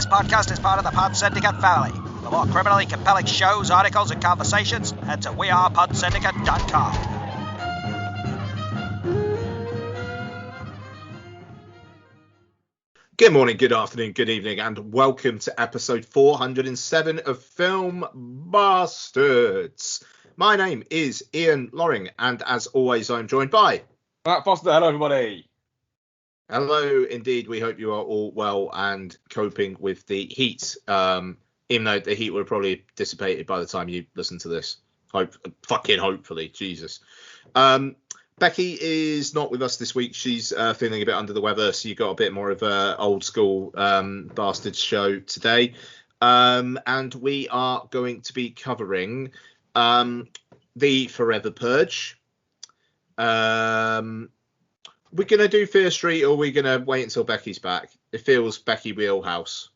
podcast is part of the Pod Syndicate family. For more criminally compelling shows, articles, and conversations, head to wearepodsyndicate.com. Good morning, good afternoon, good evening, and welcome to episode 407 of Film Bastards. My name is Ian Loring, and as always, I'm joined by Matt Foster. Hello, everybody. Hello, indeed. We hope you are all well and coping with the heat, even though the heat will have probably dissipated by the time you listen to this. Hopefully, Jesus. Becky is not with us this week. She's feeling a bit under the weather, so you got a bit more of a old school Bastards show today. And we are going to be covering the Forever Purge. We're going to do Fear Street, or we're going to wait until Becky's back. It feels Becky Wheelhouse.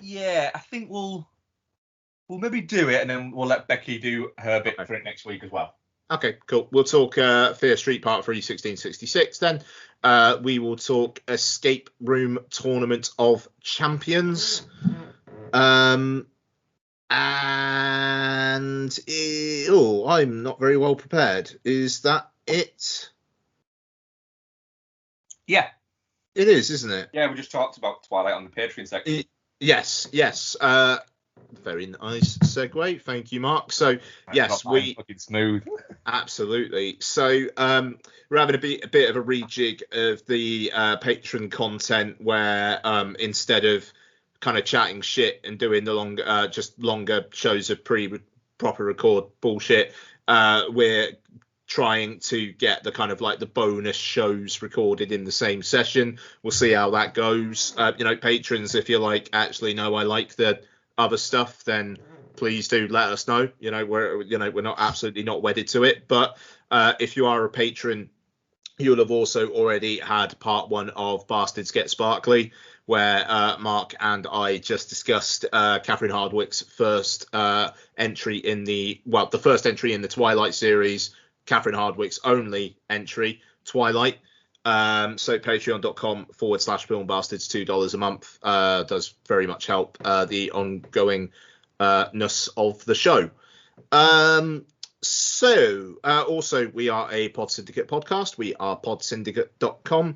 Yeah, I think we'll maybe do it, and then we'll let Becky do her bit for it next week as well. Okay, cool. We'll talk Fear Street Part 3, 1666 then. We will talk Escape Room Tournament of Champions. I'm not very well prepared. Is that it? Yeah. It is, isn't it? Yeah, we just talked about Twilight on the Patreon section. Yes. Very nice segue. Thank you, Mark. So, yes, we... Fucking smooth. Absolutely. So, we're having a bit of a rejig of the Patreon content where instead of kind of chatting shit and doing the longer shows of proper record bullshit, we're trying to get the kind of like the bonus shows recorded in the same session. We'll see how that goes. Patrons, if you're like, actually, no, I like the other stuff, then please do let us know. We're not absolutely not wedded to it, but if you are a patron, you'll have also already had part 1 of Bastards Get Sparkly, where Mark and I just discussed Catherine Hardwicke's first entry in the first entry in the Twilight series, Catherine Hardwicke's only entry, Twilight. So patreon.com/film bastards, $2 a month does very much help the ongoingness of the show. Also, we are a Pod Syndicate podcast. We are podsyndicate.com,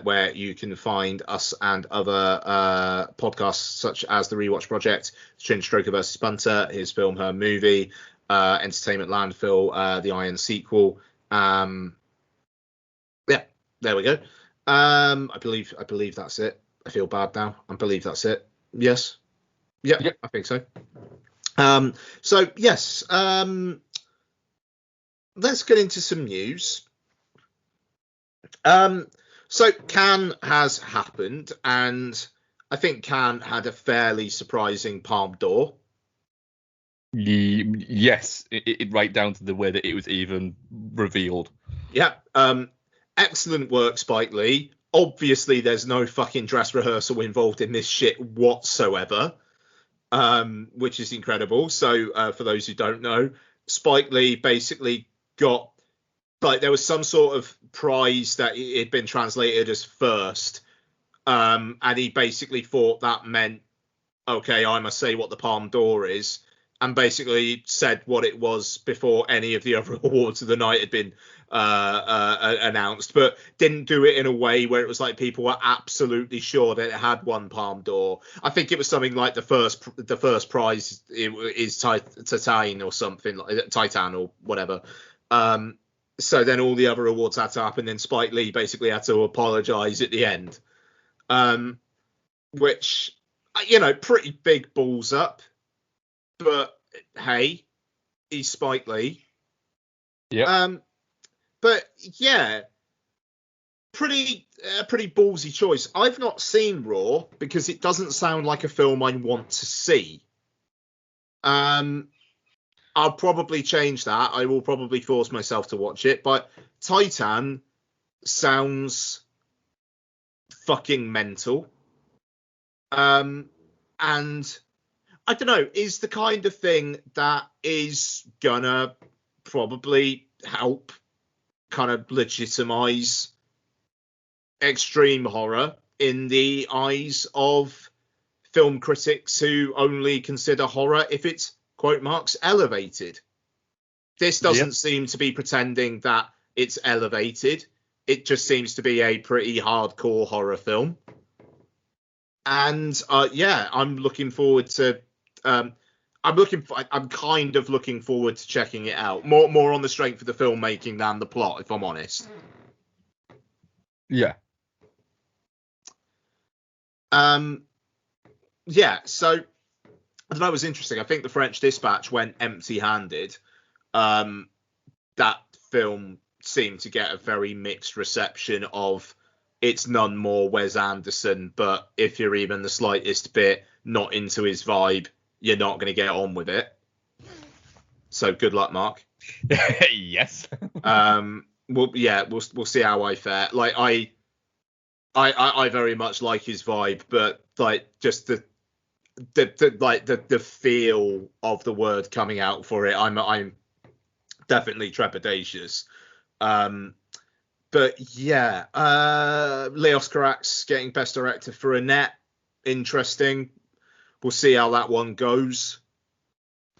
where you can find us and other podcasts such as The Rewatch Project, Chin Stroker vs. Bunter, his film, her movie, Entertainment Landfill, the Iron sequel. There we go. I believe that's it. I feel bad now. I believe that's it. Yes. Yep. I think so. Yes. Let's get into some news. So Cannes has happened, and I think Cannes had a fairly surprising Palme d'Or. Yes, it right down to the way that it was even revealed. Yeah. Excellent work, Spike Lee. Obviously, there's no fucking dress rehearsal involved in this shit whatsoever, which is incredible. So, for those who don't know, Spike Lee basically got, there was some sort of prize that it had been translated as first, and he basically thought that meant, okay, I must say what the Palme d'Or is, and basically said what it was before any of the other awards of the night had been announced, but didn't do it in a way where it was like people were absolutely sure that it had won Palme d'Or. I think it was something like the first prize is Titan or something, like Titan or whatever. So then all the other awards had to happen, and Spike Lee basically had to apologize at the end, which, pretty big balls up. But hey, he's Spike Lee. Yeah. But yeah, pretty ballsy choice. I've not seen Raw because it doesn't sound like a film I want to see. I'll probably change that. I will probably force myself to watch it. But Titan sounds fucking mental. And I don't know, is the kind of thing that is gonna probably help kind of legitimize extreme horror in the eyes of film critics who only consider horror if it's, quote marks, elevated. This doesn't seem to be pretending that it's elevated. It just seems to be a pretty hardcore horror film. And I'm looking forward to. I'm kind of looking forward to checking it out. More on the strength of the filmmaking than the plot, if I'm honest. Yeah. So I don't know. It was interesting. I think the French Dispatch went empty-handed. That film seemed to get a very mixed reception of it's none more Wes Anderson, but if you're even the slightest bit not into his vibe, you're not going to get on with it. So good luck, Mark. Yes. We'll see how I fare. Like I very much like his vibe, but like just the feel of the word coming out for it, I'm definitely trepidatious. But yeah, Leos Carax getting Best Director for Annette. Interesting. We'll see how that one goes.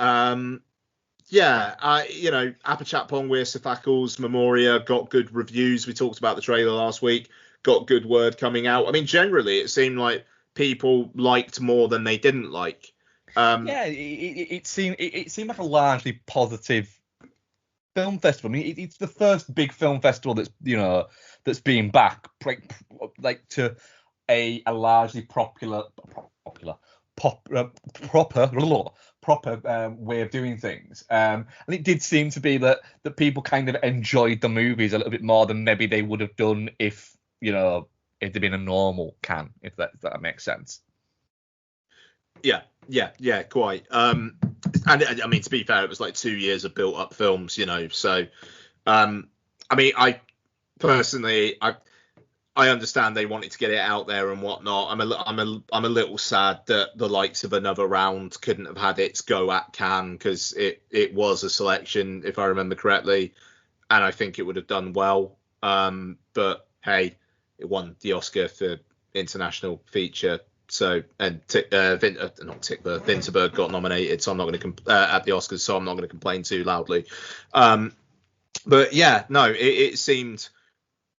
Apichatpong with Sifakos Memoria got good reviews. We talked about the trailer last week. Got good word coming out. I mean, generally, it seemed like people liked more than they didn't like. It seemed like a largely positive film festival. I mean, it's the first big film festival that's been back like to a largely proper way of doing things. And it did seem to be that people kind of enjoyed the movies a little bit more than maybe they would have done if they'd been a normal can, if that makes sense. Yeah, quite. And I mean, to be fair, it was like 2 years of built-up films, So, I mean, I personally, I understand they wanted to get it out there and whatnot. I'm a little sad that the likes of Another Round couldn't have had its go at Cannes, because it was a selection, if I remember correctly, and I think it would have done well. But hey, it won the Oscar for international feature. So, and Vinterberg got nominated, so I'm not going to at the Oscars, so I'm not going to complain too loudly. But yeah, no, it seemed,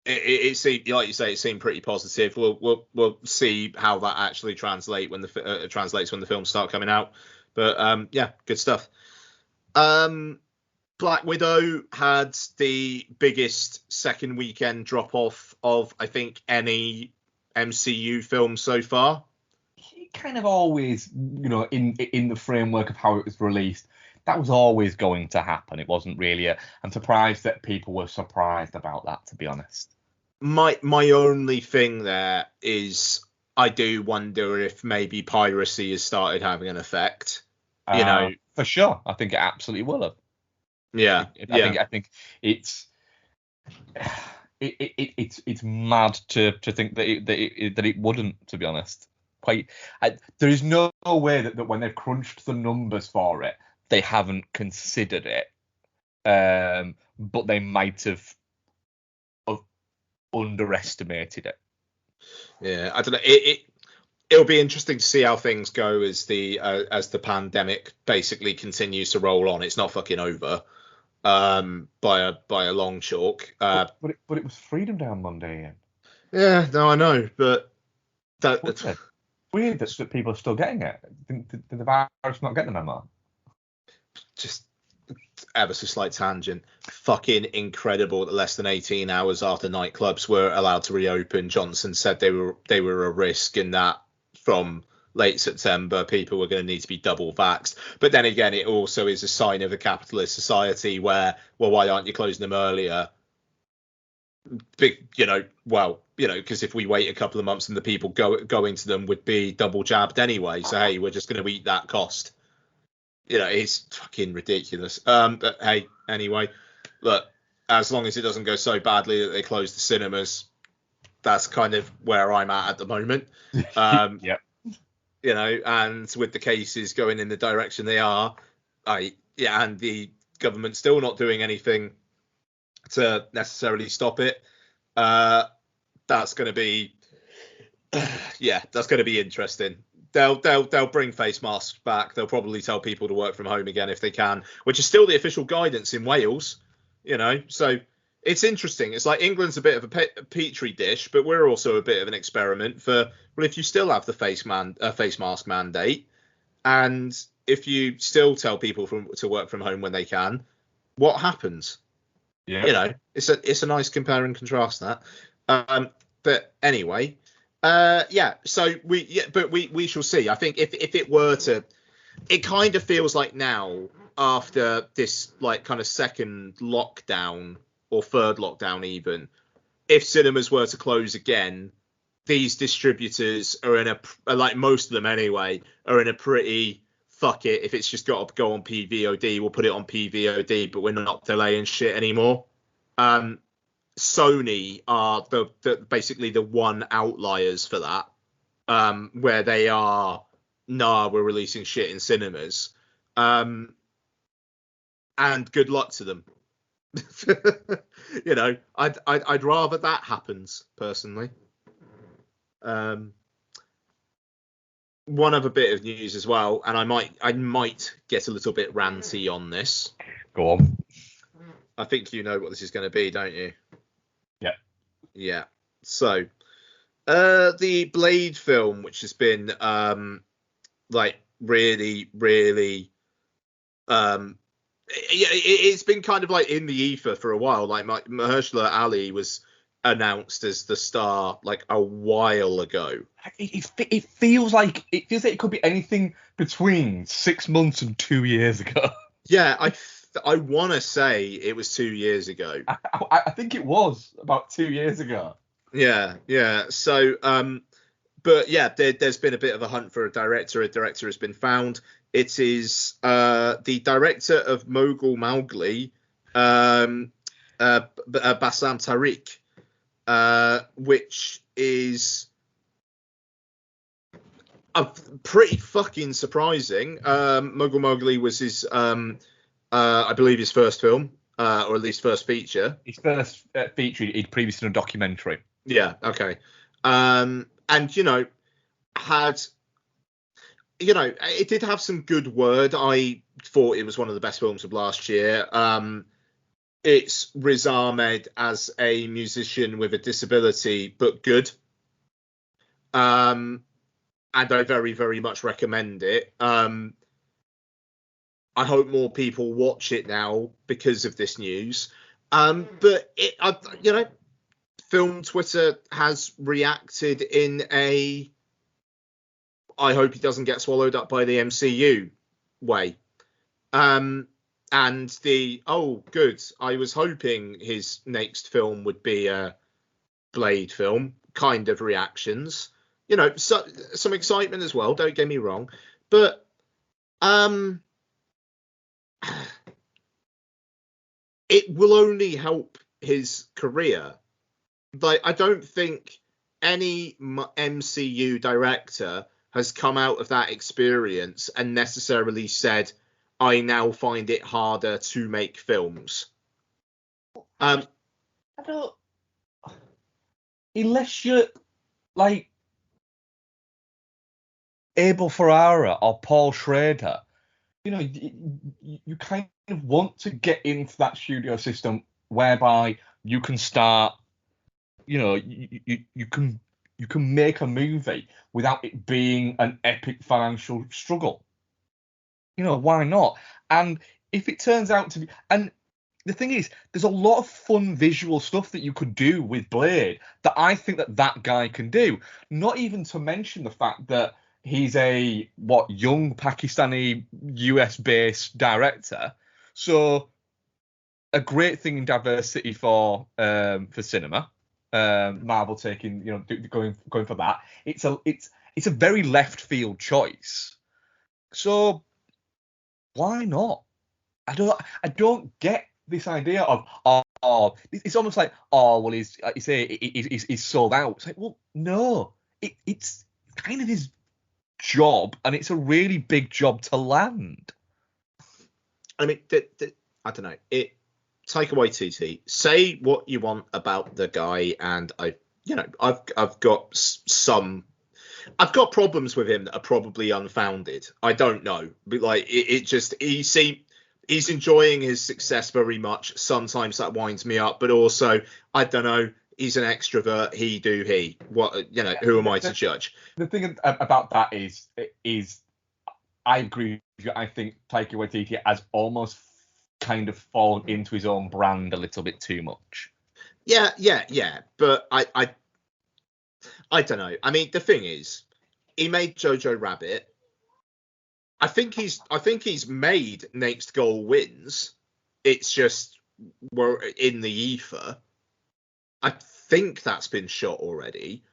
like you say, it seemed pretty positive. We'll see how that actually translates when the films start coming out. But yeah, good stuff. Black Widow had the biggest second weekend drop off of, I think, any MCU film so far. Kind of always, in the framework of how it was released, that was always going to happen. It wasn't really I'm surprised that people were surprised about that, to be honest. My only thing there is I do wonder if maybe piracy has started having an effect. For sure. I think it absolutely will have. Yeah. I think it's mad to think that it wouldn't, to be honest. There is no way that when they've crunched the numbers for it, they haven't considered it. But they might have underestimated it. Yeah, I don't know. It'll be interesting to see how things go as the pandemic basically continues to roll on. It's not fucking over by a long chalk. But it was Freedom Day on Monday, Ian. Yeah, no, I know, but that's weird that people are still getting it. Did the virus not get the memo? Just ever so slight tangent. Fucking incredible that less than 18 hours after nightclubs were allowed to reopen, Johnson said they were a risk, and that from late September people were going to need to be double vaxxed. But then again, it also is a sign of a capitalist society where, well, why aren't you closing them earlier? Because if we wait a couple of months and the people going to them would be double jabbed anyway, so hey, we're just going to eat that cost. It's fucking ridiculous. But hey, anyway, look, as long as it doesn't go so badly that they close the cinemas, that's kind of where I'm at the moment. Yeah. And with the cases going in the direction they are, and the government still not doing anything to necessarily stop it, that's going to be interesting. they'll bring face masks back. They'll probably tell people to work from home again if they can, which is still the official guidance in Wales. So it's interesting. It's like England's a bit of a petri dish, but we're also a bit of an experiment for, well, if you still have the face mask mandate, and if you still tell people to work from home when they can, what happens? Yeah. It's a nice compare and contrast that. But anyway, so we shall see. I think if it were to, it kind of feels like now, after this like kind of second lockdown or third lockdown even, if cinemas were to close again, these distributors are in like most of them anyway, are in a pretty fuck it. If it's just got to go on PVOD, we'll put it on PVOD, but we're not delaying shit anymore. Sony are basically the one outliers for that, where they are, we're releasing shit in cinemas. And good luck to them. I'd rather that happens personally. One other bit of news as well, and I might get a little bit ranty on this. Go on. I think you know what this is going to be, don't you? Yeah. Yeah. So, the Blade film, which has been really, really, it's been kind of like in the ether for a while. Like Mahershala Ali was announced as the star like a while ago. It feels like it could be anything between 6 months and 2 years ago. Yeah, I want to say it was 2 years ago. I think it was about 2 years ago. Yeah. So, but yeah, there's been a bit of a hunt for a director. A director has been found. It is the director of Mogul Mowgli, Bassam Tariq, which is pretty fucking surprising. Mogul Mowgli was his, I believe, his first film, or at least first feature. His first feature, he'd previously done a documentary. Yeah, okay. And, it did have some good word. I thought it was one of the best films of last year. It's Riz Ahmed as a musician with a disability, but good. And I very, very much recommend it. I hope more people watch it now because of this news. But film Twitter has reacted in a, I hope he doesn't get swallowed up by the MCU way. And good. I was hoping his next film would be a Blade film kind of reactions. So, some excitement as well. Don't get me wrong, but it will only help his career. Like, I don't think any MCU director has come out of that experience and necessarily said, I now find it harder to make films. I don't. Unless you're like Abel Ferrara or Paul Schrader, you kind of want to get into that studio system whereby you can start, you can make a movie without it being an epic financial struggle. Why not? And if it turns out to be, and the thing is, there's a lot of fun visual stuff that you could do with Blade that I think that guy can do. Not even to mention the fact that he's a young Pakistani US-based director. So a great thing in diversity for cinema. Marvel taking, going for that. It's a very left field choice. So why not? I don't get this idea of it's almost like he's sold out. It's like, well, no, it's kind of his job, and it's a really big job to land. I mean, I don't know. Taika Waititi, say what you want about the guy, and I've got some. I've got problems with him that are probably unfounded. I don't know, but like he's enjoying his success very much. Sometimes that winds me up, but also I don't know. He's an extrovert. He. What Who am I to judge? The thing about that is I agree with you. I think Taika Waititi has almost kind of fallen into his own brand a little bit too much. Yeah. But I don't know. I mean, the thing is, he made Jojo Rabbit. I think he's made Next Goal Wins. It's just we're in the ether. I think that's been shot already.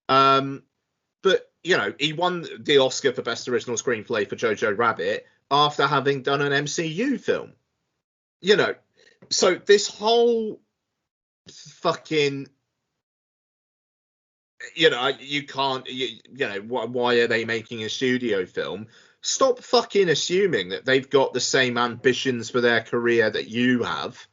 But he won the Oscar for Best Original Screenplay for Jojo Rabbit after having done an MCU film. So this whole fucking you can't why are they making a studio film? Stop fucking assuming that they've got the same ambitions for their career that you have,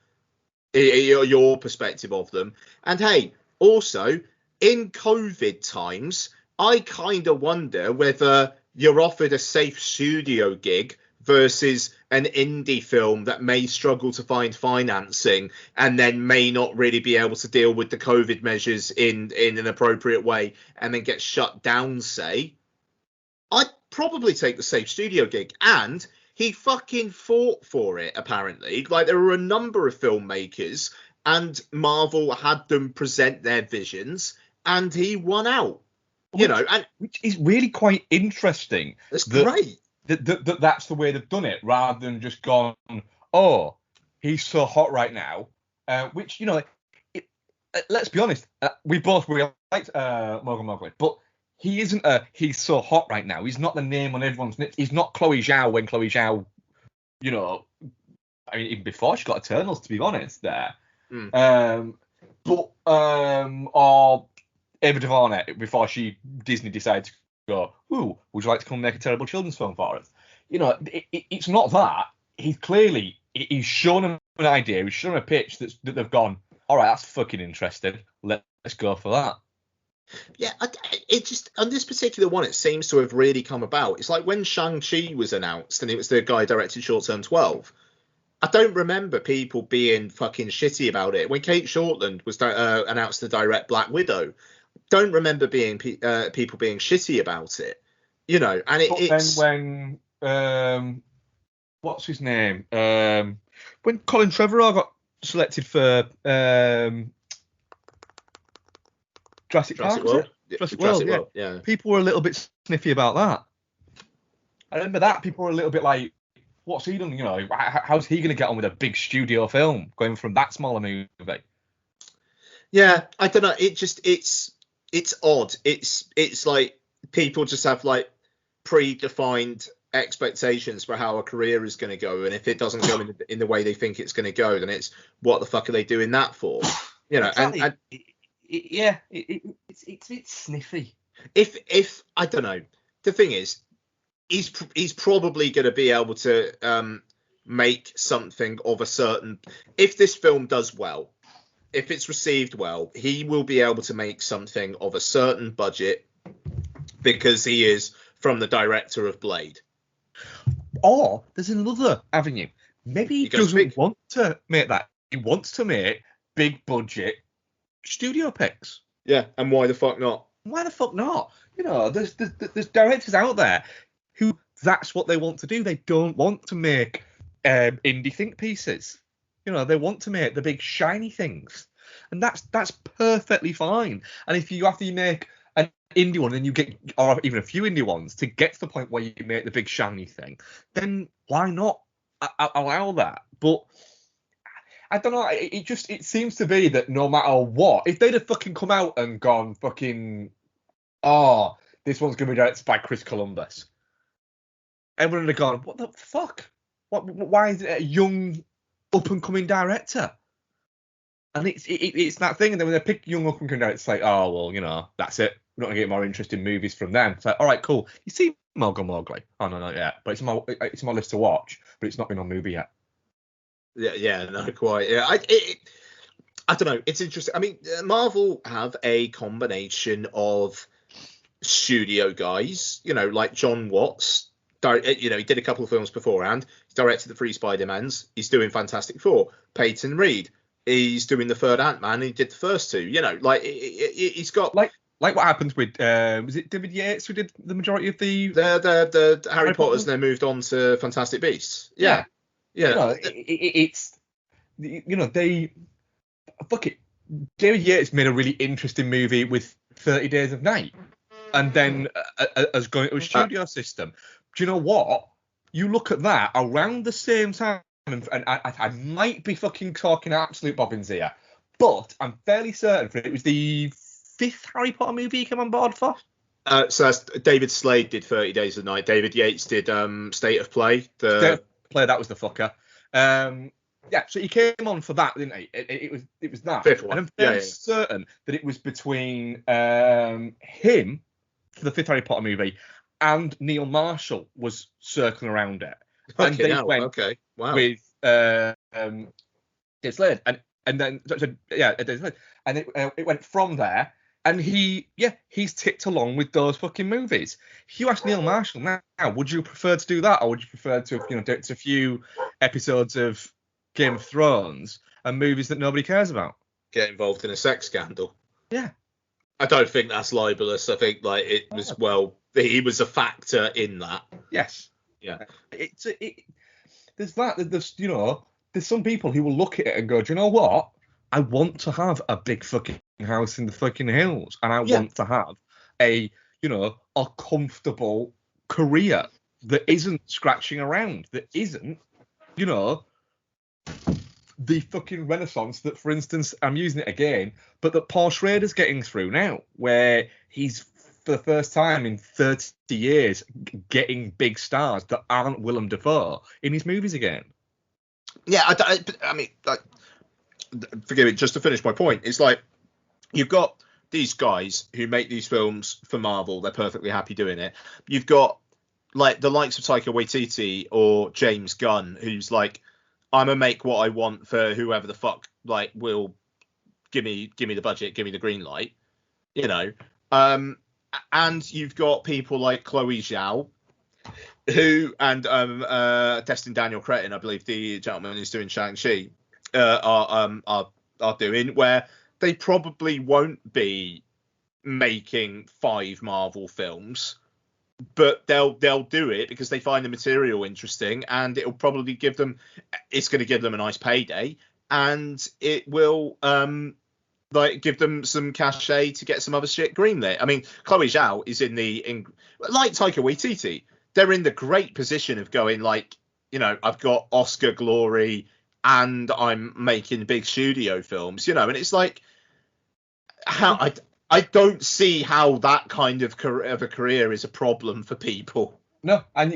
your perspective of them. And hey, also in COVID times, I kind of wonder whether you're offered a safe studio gig versus an indie film that may struggle to find financing and then may not really be able to deal with the COVID measures in an appropriate way and then get shut down, say. I'd probably take the safe studio gig. And he fucking fought for it, apparently. Like, there were a number of filmmakers and Marvel had them present their visions and he won out. Which is really quite interesting. It's great. That's the way they've done it, rather than just gone, oh, he's so hot right now. Which, let's be honest, we both really liked Morgan Mowgli, but he isn't he's so hot right now. He's not the name on everyone's lips. He's not Chloe Zhao when Chloe Zhao, I mean, even before she got Eternals, to be honest, there. Or Ava DuVernay before Disney decided to go, ooh, would you like to come make a terrible children's film for us? It's not that. He's shown them an idea, he's shown them a pitch that they've gone, all right, that's fucking interesting. Let's go for that. Yeah, it just, on this particular one, it seems to have really come about. It's like when Shang-Chi was announced and it was the guy who directed Short Term 12. I don't remember people being fucking shitty about it. When Kate Shortland was announced to direct Black Widow, don't remember people being shitty about it, and it's... Then when what's his name, when Colin Trevorrow got selected for Jurassic Park, World? Jurassic World, yeah. People were a little bit sniffy about that. I remember that people were a little bit like, what's he done, how's he going to get on with a big studio film going from that smaller movie? Yeah, I don't know, it's odd. It's like people just have like predefined expectations for how a career is going to go, and if it doesn't go in the way they think it's going to go, then it's what the fuck are they doing that for? Exactly. And it's sniffy. If I don't know, the thing is, he's probably going to be able to make something of a certain. If this film does well, if it's received well, he will be able to make something of a certain budget because he is from the director of Blade. Or there's another avenue. Maybe he doesn't want to make that. He wants to make big budget studio picks. Yeah, and why the fuck not? Why the fuck not? There's directors out there who that's what they want to do. They don't want to make indie think pieces. They want to make the big shiny things, and that's perfectly fine. And if you have to make an indie one, and you get, or even a few indie ones, to get to the point where you make the big shiny thing, then why not allow that? But I don't know. It seems to be that no matter what, if they'd have fucking come out and gone fucking, oh, this one's gonna be directed by Chris Columbus, everyone would have gone, what the fuck? Why is it a young up and coming director? And it's that thing. And then when they pick young up and coming directors, it's like, oh well, that's it. We're not gonna get more interesting movies from them. It's like, all right, cool. You see Morgan Mowgli? Oh no, not yet. But it's on my list to watch. But it's not been on movie yet. Yeah, not quite. Yeah, I don't know. It's interesting. I mean, Marvel have a combination of studio guys, like John Watts. He did a couple of films beforehand. He directed the 3 Spider-Mans. He's doing Fantastic Four. Peyton Reed, he's doing the third Ant-Man. He did the first 2. He's got like what happened with was it David Yates who did the majority of the Harry Potter's, and then moved on to Fantastic Beasts. Yeah. It's they fuck it. David Yates made a really interesting movie with 30 Days of Night, and then has gone into a studio system. Do you know what? You look at that around the same time, and I might be fucking talking absolute bobbins here, but I'm fairly certain it was the 5th Harry Potter movie he came on board for. So that's David Slade did 30 Days of Night. David Yates did State of Play. State of Play, that was the fucker. Yeah, so he came on for that, didn't he? It was that. 5th one. And I'm fairly certain that it was between him for the 5th Harry Potter movie and Neil Marshall was circling around it. And they went with David Slade. And then David Slade. And it went from there. And he's ticked along with those fucking movies. If you ask Neil Marshall now, would you prefer to do that, or would you prefer to do a few episodes of Game of Thrones and movies that nobody cares about? Get involved in a sex scandal. Yeah. I don't think that's libelous. I think it was he was a factor in that. Yes. Yeah. There's that. There's some people who will look at it and go, do you know what? I want to have a big fucking house in the fucking hills, and I want to have a comfortable career that isn't scratching around, that isn't, the fucking renaissance that, for instance, I'm using it again, but that Paul Schrader's getting through now, where he's, for the first time in 30 years, getting big stars that aren't Willem Dafoe in his movies again. Yeah, I mean, forgive me, just to finish my point, it's like you've got these guys who make these films for Marvel. They're perfectly happy doing it. You've got like the likes of Taika Waititi or James Gunn, who's like, I'm gonna make what I want for whoever the fuck will give me the budget, give me the green light, and you've got people like Chloe Zhao, who and Destin Daniel Cretton, I believe the gentleman who's doing Shang-Chi, are doing, where they probably won't be making 5 Marvel films, but they'll do it because they find the material interesting, and it's going to give them a nice payday, and it will give them some cachet to get some other shit greenlit. I mean, Chloe Zhao is like Taika Waititi, they're in the great position of going I've got Oscar glory and I'm making big studio films, and it's like, how I don't see how that kind of a career is a problem for people. No, and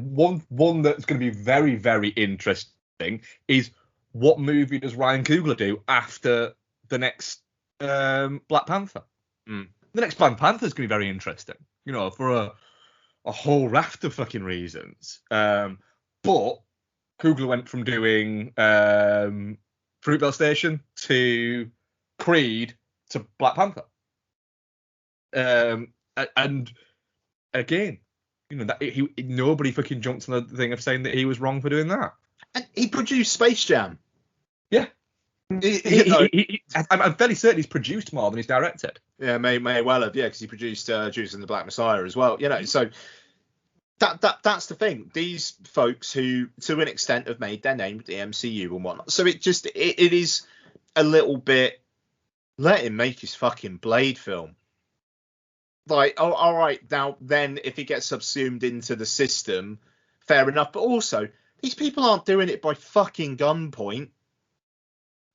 one that's going to be very, very interesting is what movie does Ryan Coogler do after the next Black Panther? The next Black Panther is going to be very interesting, for a whole raft of fucking reasons. But Coogler went from doing Fruitvale Station to Creed to Black Panther. And again, that nobody fucking jumped on the thing of saying that he was wrong for doing that. And he produced Space Jam. Yeah. I'm fairly certain he's produced more than he's directed. Yeah, may well have, because he produced Judas and the Black Messiah as well. So that's the thing. These folks who, to an extent, have made their name with the MCU and whatnot. So it is a little bit, let him make his fucking Blade film. All right, now then, if he gets subsumed into the system, fair enough. But also, these people aren't doing it by fucking gunpoint.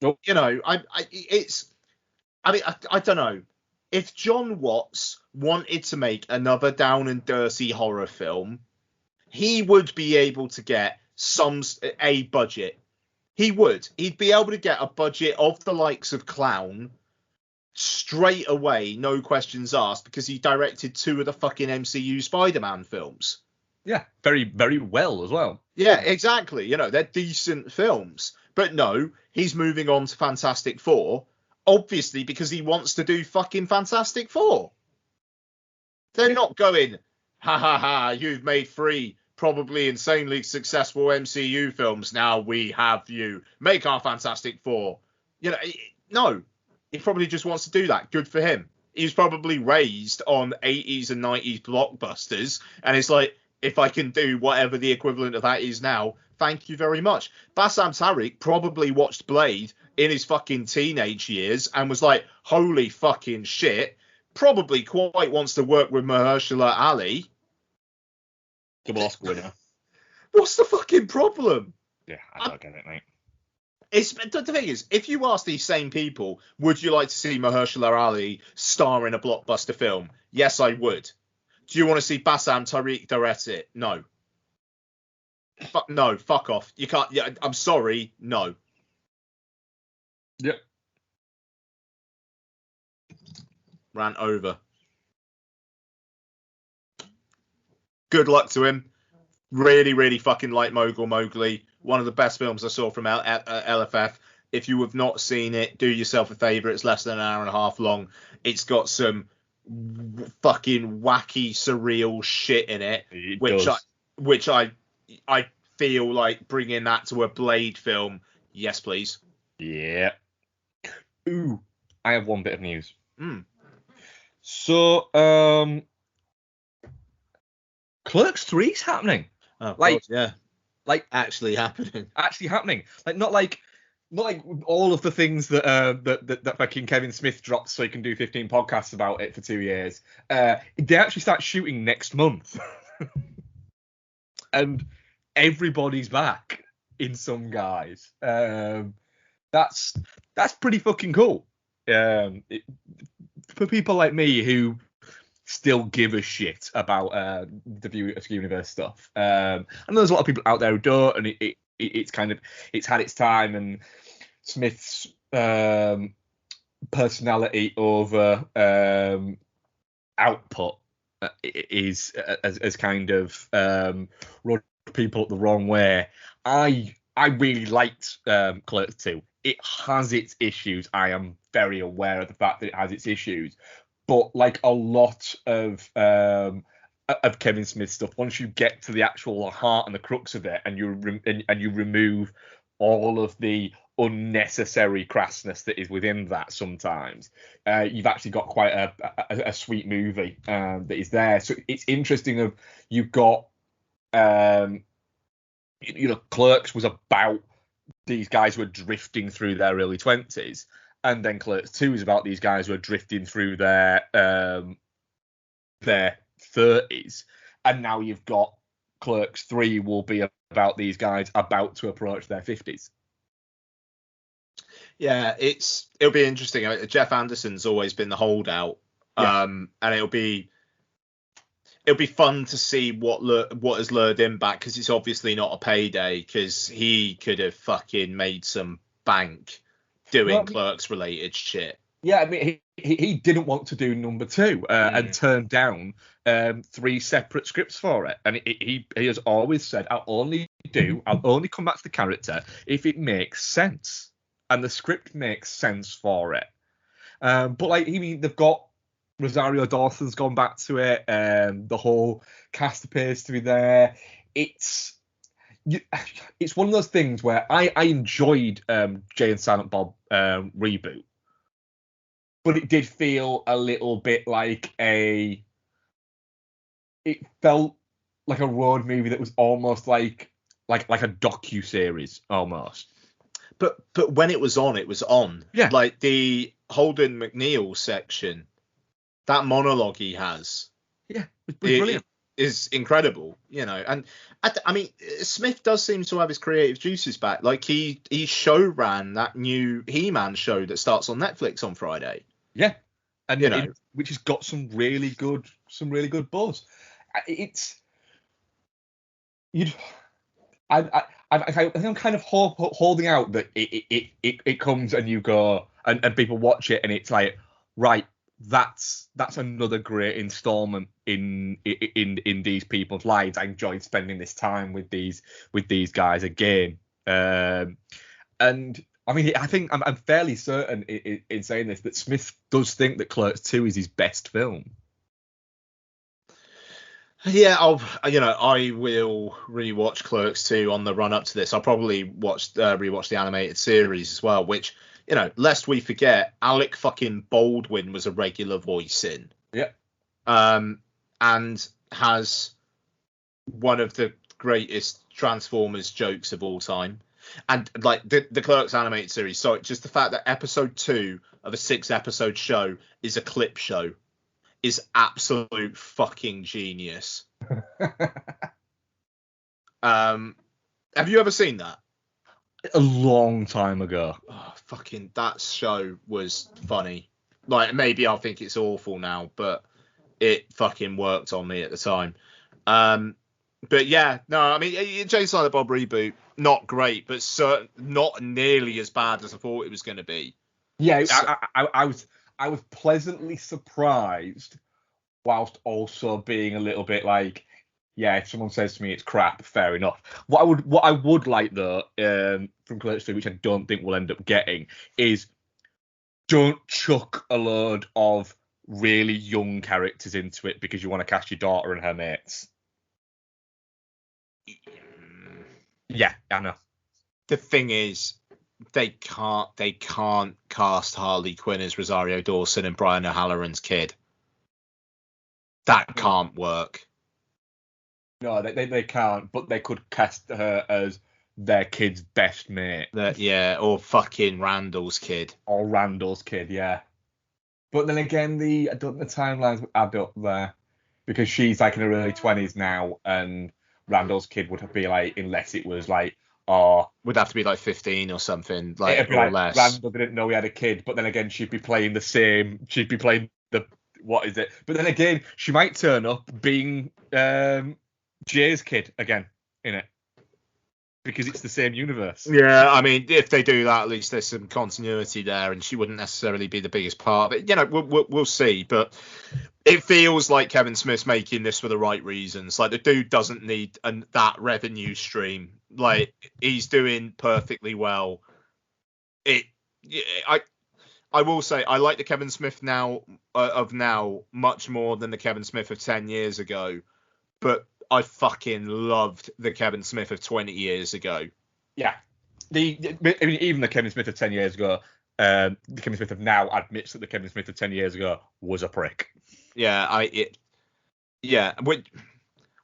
Nope. I don't know. If John Watts wanted to make another down and dirty horror film, he would be able to get a budget. He would. He'd be able to get a budget of the likes of Clown straight away, no questions asked, because he directed 2 of the fucking MCU Spider-Man films. Yeah, very, very well as well. Yeah, exactly. They're decent films. But no, he's moving on to Fantastic Four, obviously because he wants to do fucking Fantastic Four. They're not going, ha ha ha, you've made 3 probably insanely successful MCU films. Now we have you. Make our Fantastic Four. No. He probably just wants to do that. Good for him. He's probably raised on 80s and 90s blockbusters, and it's like, if I can do whatever the equivalent of that is now, thank you very much. Bassam Tariq probably watched Blade in his fucking teenage years and was like, holy fucking shit. Probably quite wants to work with Mahershala Ali. Double Oscar winner. What's the fucking problem? Yeah, I don't get it, mate. The thing is, if you ask these same people, would you like to see Mahershala Ali star in a blockbuster film? Yes, I would. Do you want to see Bassam Tariq direct it? No. No, fuck off. You can't. Yeah, I'm sorry. No. Yep. Rant over. Good luck to him. Really, really fucking like Mogul Mowgli. One of the best films I saw from LFF. If you have not seen it, do yourself a favour. It's less than an hour and a half long. It's got some fucking wacky, surreal shit in it, which I feel like bringing that to a Blade film. Yes, please. Yeah. Ooh, I have one bit of news. So, Clerks 3's happening. Oh, like, God, yeah. Like actually happening. Like not like all of the things that fucking Kevin Smith dropped so he can do 15 podcasts about it for 2 years. They actually start shooting next month. And everybody's back in some guys. That's pretty fucking cool. For people like me who still give a shit about the View of Universe stuff. And there's a lot of people out there who don't, and it's had its time, and Smith's personality over output is as kind of run people up the wrong way. I really liked Clerks 2. It has its issues. I am very aware of the fact that it has its issues. But like a lot of Kevin Smith stuff, once you get to the actual heart and the crux of it, and you remove all of the unnecessary crassness that is within that, sometimes you've actually got quite a sweet movie that is there. So it's interesting. You've got Clerks was about these guys who are drifting through their early 20s. And then Clerks 2 is about these guys who are drifting through their 30s. And now you've got Clerks 3 will be about these guys about to approach their 50s. Yeah, it'll be interesting. Jeff Anderson's always been the holdout. Yeah. And it'll be fun to see what has lured him back, because it's obviously not a payday, because he could have fucking made some bank doing Clerks related shit. Yeah, I mean, he didn't want to do number 2 and turned down 3 separate scripts for it. And he has always said, I'll only come back to the character if it makes sense. And the script makes sense for it. But like, they've got Rosario Dawson's gone back to it. The whole cast appears to be there. It's one of those things where I enjoyed Jay and Silent Bob reboot, but it did feel a little bit like it felt like a road movie that was almost like a docu-series almost. But when it was on, it was on. Yeah. Like the Holden McNeil section, that monologue he has. Yeah, it's brilliant. Is incredible, and I mean, Smith does seem to have his creative juices back. Like he show ran that new He-Man show that starts on Netflix on Friday. Yeah, and which has got some really good buzz. I'm kind of holding out that it comes and you go and people watch it and it's like, right, that's another great installment in these people's lives. I enjoyed spending this time with these guys again. And I mean, I think I'm fairly certain in saying this that Smith does think that Clerks 2 is his best film. Yeah, I will rewatch Clerks 2 on the run up to this. I'll probably rewatch the animated series as well, which, lest we forget, Alec fucking Baldwin was a regular voice in. Yeah. And has one of the greatest Transformers jokes of all time. And like the Clerks animated series, so just the fact that episode 2 of a 6-episode show is a clip show is absolute fucking genius. Have you ever seen that? A long time ago. Oh, fucking that show was funny. Like, maybe I'll think it's awful now, but it fucking worked on me at the time. But yeah, no, I mean, Jay Silent Bob reboot, not great, but not nearly as bad as I thought it was going to be. Yeah, I was pleasantly surprised, whilst also being a little bit like, yeah, if someone says to me it's crap, fair enough. What I would like though, from Clerks 2, which I don't think we'll end up getting, is don't chuck a load of really young characters into it because you want to cast your daughter and her mates. Yeah, I know. The thing is, they can't cast Harley Quinn as Rosario Dawson and Brian O'Halloran's kid. That can't work. No, they can't, but they could cast her as their kid's best mate. Or fucking Randall's kid. Or Randall's kid, yeah. But then again, I don't think the timelines add up there. Because she's like in her early 20s now, and Randall's kid would be like, unless it was like, would have to be like 15 or something, like, it'd be or like less. Randall didn't know he had a kid, but then again, she'd be playing what is it? But then again, she might turn up being Jay's kid again in it. Because it's the same universe. Yeah, I mean, if they do that, at least there's some continuity there, and she wouldn't necessarily be the biggest part of it. We'll see, but it feels like Kevin Smith's making this for the right reasons. Like, the dude doesn't need that revenue stream. Like, he's doing perfectly well. I will say I like the Kevin Smith now much more than the Kevin Smith of 10 years ago, but I fucking loved the Kevin Smith of 20 years ago. Yeah. Even the Kevin Smith of 10 years ago, the Kevin Smith of now admits that the Kevin Smith of 10 years ago was a prick. Yeah,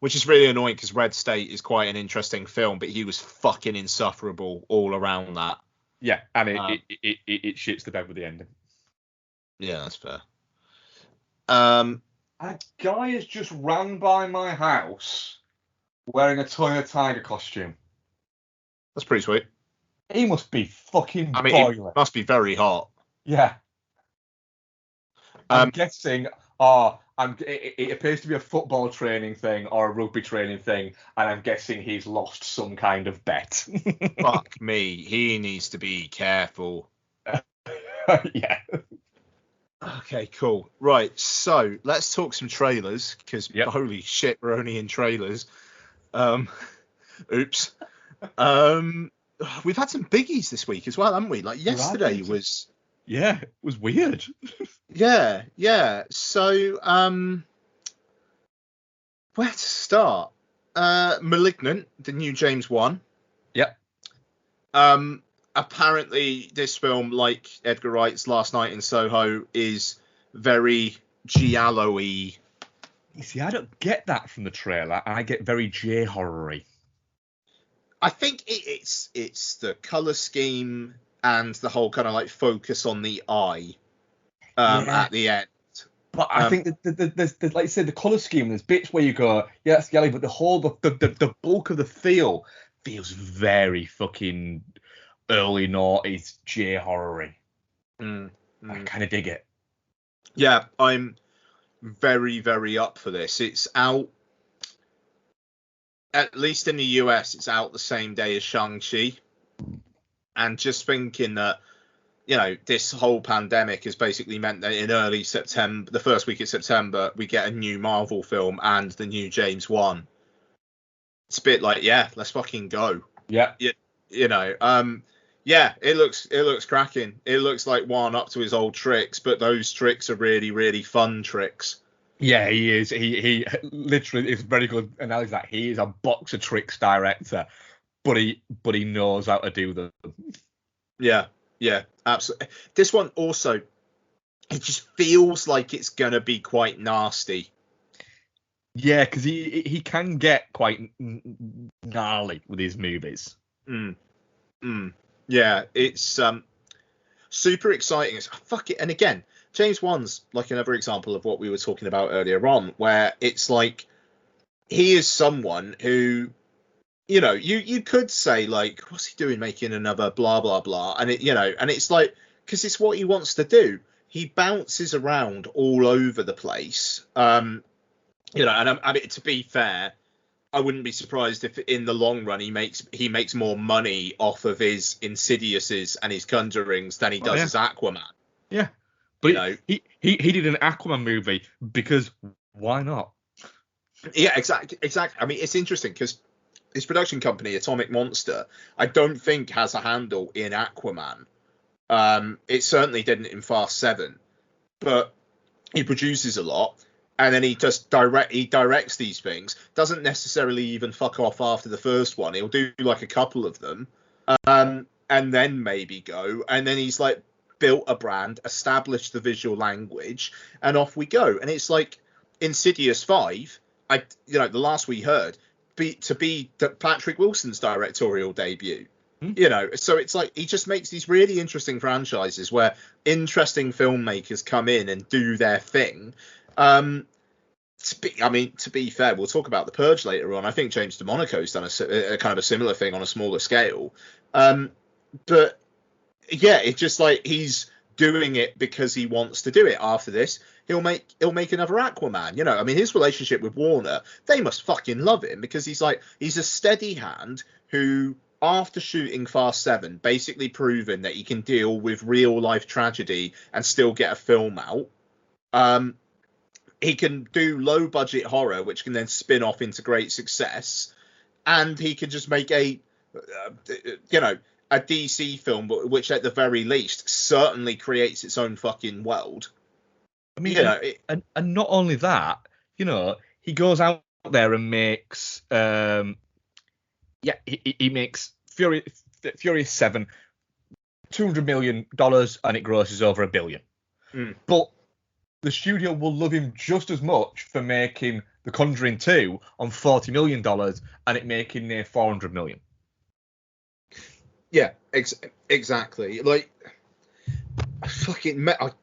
which is really annoying because Red State is quite an interesting film, but he was fucking insufferable all around that. Yeah, and it shits the bed with the ending. Yeah, that's fair. A guy has just ran by my house wearing a Toy Tiger costume. That's pretty sweet. He must be fucking boiling. It must be very hot. Yeah. I'm guessing, it appears to be a football training thing or a rugby training thing, and I'm guessing he's lost some kind of bet. Fuck me. He needs to be careful. Yeah. Okay, cool. Right, so let's talk some trailers, because holy shit, we're only in trailers. Oops. We've had some biggies this week as well, haven't we? Like, yesterday was... Yeah, it was weird. Yeah. So, where to start? Malignant, the new James Wan. Yep. Apparently, this film, like Edgar Wright's Last Night in Soho, is very giallo-y. You see, I don't get that from the trailer. I get very J-horror-y. I think it's the colour scheme and the whole kind of like focus on the eye at the end. But I think that there's like you said, the colour scheme, there's bits where you go, yeah, that's yellow, but the bulk of the feels very fucking early noughties J-horror-y. I kind of dig it. Yeah, I'm very, very up for this. It's out, at least in the US, it's out the same day as Shang-Chi. And just thinking that, this whole pandemic has basically meant that in early September, the first week of September, we get a new Marvel film and the new James Wan. It's a bit like, yeah, let's fucking go. Yeah. Yeah, it looks cracking. It looks like Wan up to his old tricks, but those tricks are really, really fun tricks. Yeah, he is. He literally is very good analogy that he is a box of tricks director, but he knows how to do them. Yeah, absolutely. This one also, it just feels like it's gonna be quite nasty. Yeah, because he can get quite gnarly with his movies. Yeah, it's super exciting. Fuck it. And again, James Wan's like another example of what we were talking about earlier on, where it's like he is someone who, you could say like, what's he doing making another blah blah blah, and and it's like, because it's what he wants to do. He bounces around all over the place. And I mean, to be fair, I wouldn't be surprised if in the long run he makes more money off of his Insidiouses and his Conjurings than he does his Aquaman. Yeah, but he did an Aquaman movie because why not? Yeah, exactly. I mean, it's interesting because his production company, Atomic Monster, I don't think has a handle in Aquaman. It certainly didn't in Fast 7, but he produces a lot, and then he directs these things. Doesn't necessarily even fuck off after the first one. He'll do like a couple of them, and then maybe go. And then he's like built a brand, established the visual language, and off we go. And it's like Insidious 5. The last we heard, to be Patrick Wilson's directorial debut. So it's like he just makes these really interesting franchises where interesting filmmakers come in and do their thing. To be fair, we'll talk about The Purge later on. I think James DeMonaco's done a kind of a similar thing on a smaller scale. But yeah, it's just like he's doing it because he wants to do it. After this, he'll make another Aquaman. I mean, his relationship with Warner, they must fucking love him because he's a steady hand who, after shooting Fast 7, basically proven that he can deal with real life tragedy and still get a film out. He can do low budget horror, which can then spin off into great success, and he can just make a DC film, which at the very least certainly creates its own fucking world. I mean, and not only that, he goes out there and makes he makes Furious 7 $200 million and it grosses over $1 billion. But the studio will love him just as much for making The Conjuring 2 on $40 million and it making near $400 million. Yeah, exactly. Like,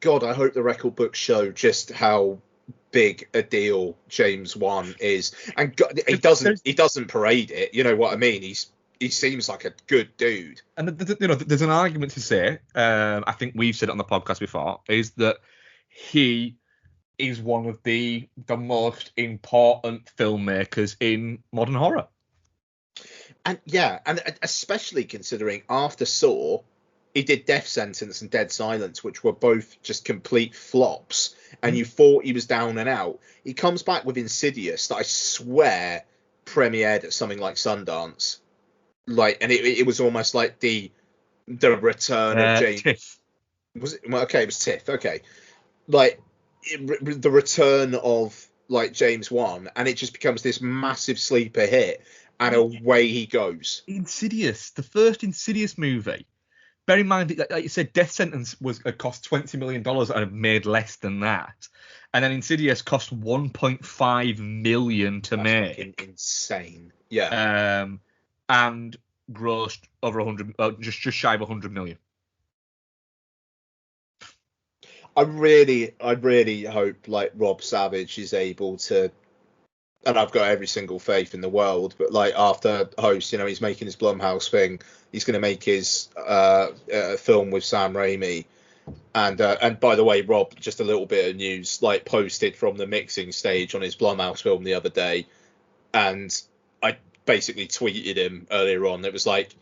God, I hope the record books show just how big a deal James Wan is, and God, he doesn't parade it. You know what I mean? He seems like a good dude. And there's an argument to say. I think we've said it on the podcast before, is that he is one of the most important filmmakers in modern horror. And yeah, and especially considering after Saw, he did Death Sentence and Dead Silence, which were both just complete flops, and you thought he was down and out. He comes back with Insidious, that I swear premiered at something like Sundance, and it was almost like the return of James. TIFF. Was it? Well, okay, it was TIFF. Okay, the return of James Wan, and it just becomes this massive sleeper hit. And away he goes. Insidious, the first Insidious movie. Bear in mind, like you said, Death Sentence cost $20 million and made less than that. And then Insidious cost $1.5 million to make. Insane. Yeah. And grossed over 100, just shy of 100 million. I really hope Rob Savage is able to. And I've got every single faith in the world, but after Host, he's making his Blumhouse thing. He's going to make his film with Sam Raimi. And by the way, Rob, just a little bit of news, posted from the mixing stage on his Blumhouse film the other day. And I basically tweeted him earlier on. It was like,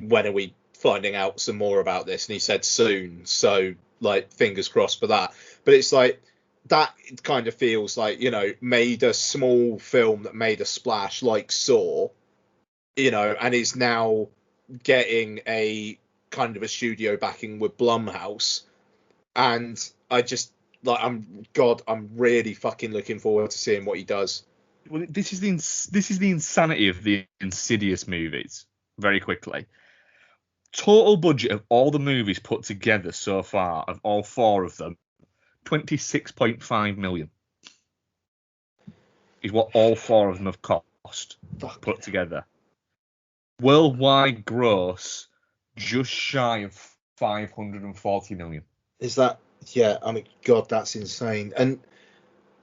when are we finding out some more about this? And he said soon. So fingers crossed for that. But it's that kind of feels made a small film that made a splash like Saw, and is now getting a kind of a studio backing with Blumhouse. And I just Like, I'm really fucking looking forward to seeing what he does. Well, this is the insanity of the Insidious movies. Very quickly, total budget of all the movies put together so far, of all 4 of them, 26.5 million is what all 4 of them have cost put together. Worldwide gross just shy of 540 million. Is that? Yeah, I mean, God, that's insane. And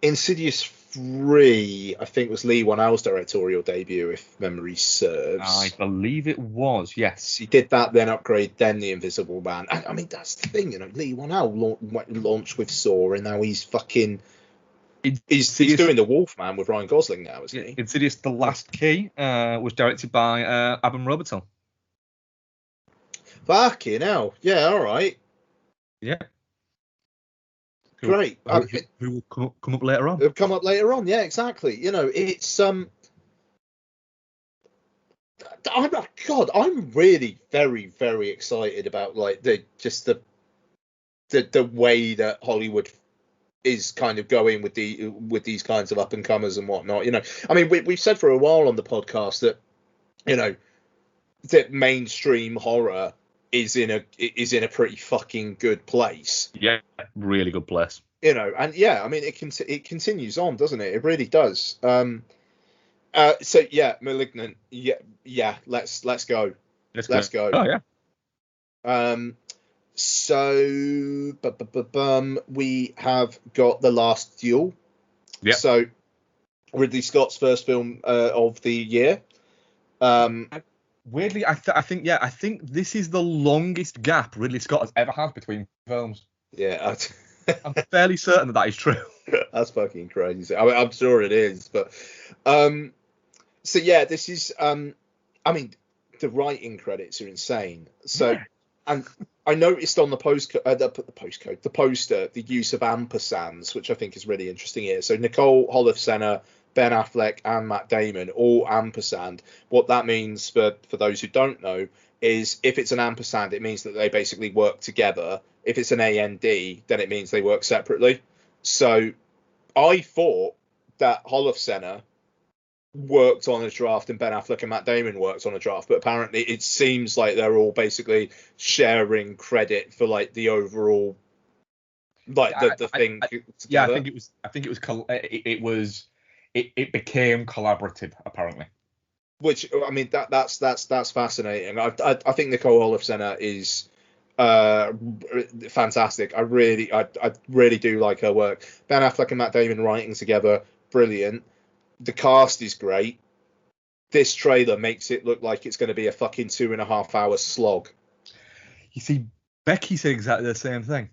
Insidious 3, I think, was Lee Whannell's directorial debut, if memory serves. I believe it was, yes. He did that, then Upgrade, then The Invisible Man. I mean, that's the thing, Lee Whannell launched with Saw, and now he's fucking... He's doing The Wolfman with Ryan Gosling now, isn't he? Insidious: The Last Key was directed by Adam Robertson. Fucking hell. Yeah, all right. Yeah. Great. Who will come up later on? It'll come up later on, yeah, exactly. It's... I'm really very, very excited about like the way that Hollywood is kind of going with these kinds of up and comers and whatnot. I mean, we've said for a while on the podcast that that mainstream horror is in a pretty fucking good place. Yeah, really good place. And yeah, I mean, it continues on, doesn't it? It really does. So yeah, Malignant. Yeah. Let's go. Let's go. Oh yeah. So we have got The Last Duel. Yeah. So Ridley Scott's first film of the year. Weirdly, I think this is the longest gap Ridley Scott has ever had between films. Yeah. I'm fairly certain that is true. That's fucking crazy. I mean, I'm sure it is, but so yeah, this is I mean, the writing credits are insane. So yeah. And I noticed on the poster, the use of ampersands, which I think is really interesting here. So Nicole Holofcener, Ben Affleck, and Matt Damon, all ampersand. What that means for those who don't know is if it's an ampersand, it means that they basically work together. If it's an AND, then it means they work separately. So I thought that Holofcener worked on a draft and Ben Affleck and Matt Damon worked on a draft, but apparently it seems like they're all basically sharing credit for like the overall, like the thing. Yeah, I think it became collaborative apparently. Which, I mean, that's fascinating. I think Nicole Holofcener is fantastic. I really do like her work. Ben Affleck and Matt Damon writing together, brilliant. The cast is great. This trailer makes it look like it's going to be a fucking 2.5 hour slog. You see, Becky said exactly the same thing.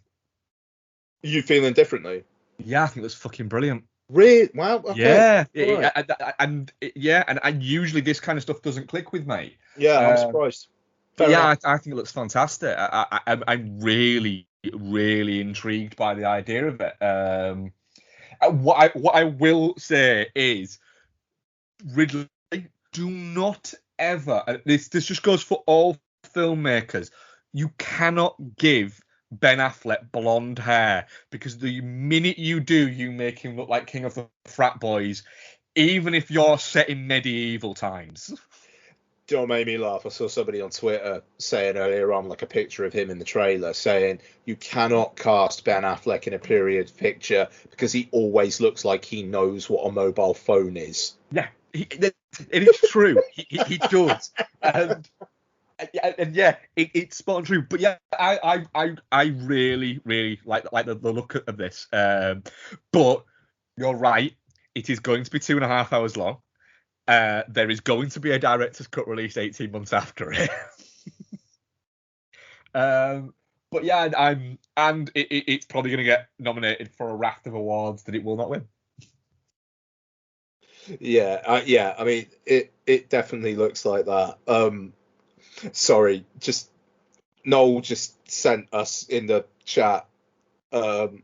You feeling differently? Yeah, I think that's fucking brilliant. Really? Wow. Okay. Yeah, and usually this kind of stuff doesn't click with me. Yeah, I'm surprised. I think it looks fantastic. I'm really, really intrigued by the idea of it. What I will say is, Ridley, do not ever. This just goes for all filmmakers. You cannot give Ben Affleck blonde hair, because the minute you do, you make him look like King of the Frat Boys, even if you're set in medieval times. Do you know what made me laugh? I saw somebody on Twitter saying earlier on, like a picture of him in the trailer, saying you cannot cast Ben Affleck in a period picture because he always looks like he knows what a mobile phone is. Yeah, it is true. he does. And yeah, it's spot on true. But yeah, I really, really like the look of this. But you're right. It is going to be 2.5 hours long. There is going to be a director's cut release 18 months after it. But yeah, it's probably going to get nominated for a raft of awards that it will not win. Yeah. I mean, it definitely looks like that. Sorry, Noel just sent us in the chat. So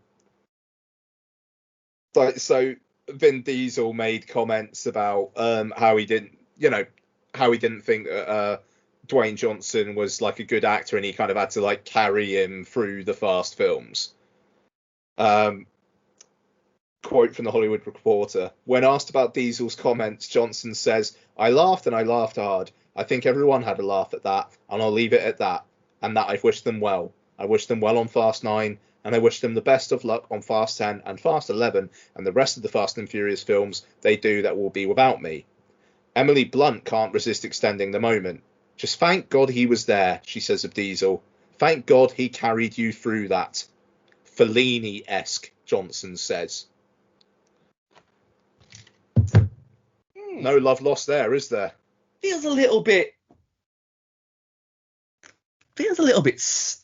Vin Diesel made comments about how he didn't think that Dwayne Johnson was like a good actor, and he kind of had to like carry him through the Fast films. quote from the Hollywood Reporter. When asked about Diesel's comments, Johnson says, "I laughed and I laughed hard. I think everyone had a laugh at that, and I'll leave it at that. And that I've wished them well. I wish them well on Fast 9, and I wish them the best of luck on Fast 10 and Fast 11, and the rest of the Fast and Furious films they do that will be without me." Emily Blunt can't resist extending the moment. "Just thank God he was there," she says of Diesel. "Thank God he carried you through that." Fellini-esque, Johnson says. No love lost there, is there? Feels a little bit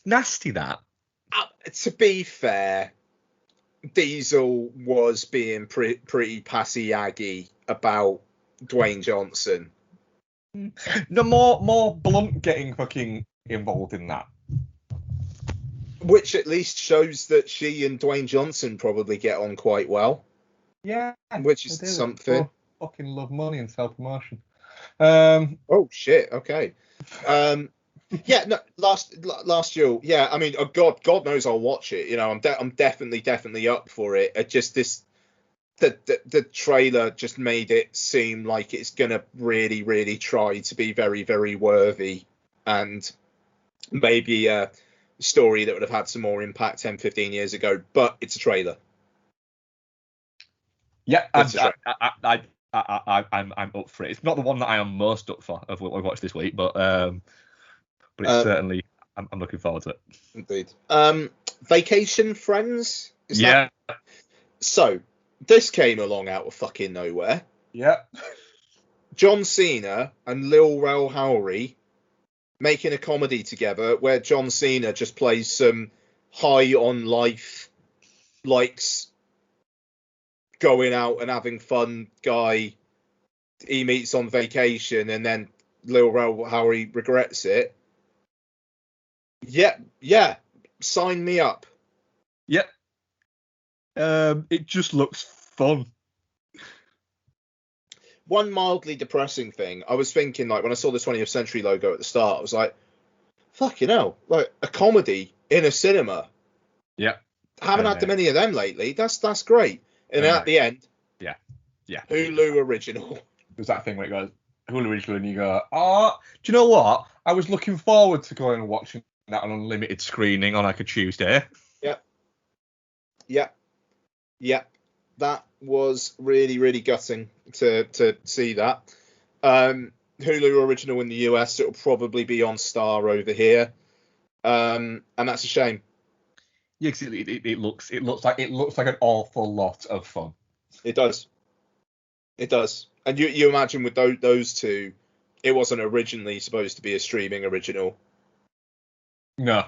nasty, that. To be fair, Diesel was being pretty passy-aggy about Dwayne Johnson. No, more Blunt getting fucking involved in that. Which at least shows that she and Dwayne Johnson probably get on quite well. Yeah. Which is something. Fucking love money and self-promotion. Oh shit. Okay. Yeah. No. Last year. Yeah. I mean, God knows I'll watch it. You know, I'm definitely up for it. It just the trailer just made it seem like it's gonna really try to be very, very worthy, and maybe a story that would have had some more impact 10-15 years ago. But it's a trailer. Yeah, I'm up for it. It's not the one that I am most up for of what I watched this week, but it's certainly I'm looking forward to it. Indeed. Vacation Friends. Yeah. So this came along out of fucking nowhere. Yeah. John Cena and Lil Rel Howery making a comedy together where John Cena just plays some high on life, likes going out and having fun guy he meets on vacation, and then Lil Rel Howery regrets it. Yeah, sign me up. Yep. It just looks fun. One mildly depressing thing, I was thinking, like, when I saw the 20th Century logo at the start, I was like, fucking hell, like a comedy in a cinema. Yeah. Haven't had too many of them lately. That's great. And at the end, yeah, Hulu original. There's that thing where it goes Hulu original, and you go, oh, do you know what? I was looking forward to going and watching that on unlimited screening on like a Tuesday. Yeah. That was really gutting to see that. Hulu original in the US, it'll probably be on Star over here, and that's a shame. Yeah, 'cause it looks like an awful lot of fun. It does. And you imagine with those two, it wasn't originally supposed to be a streaming original. No,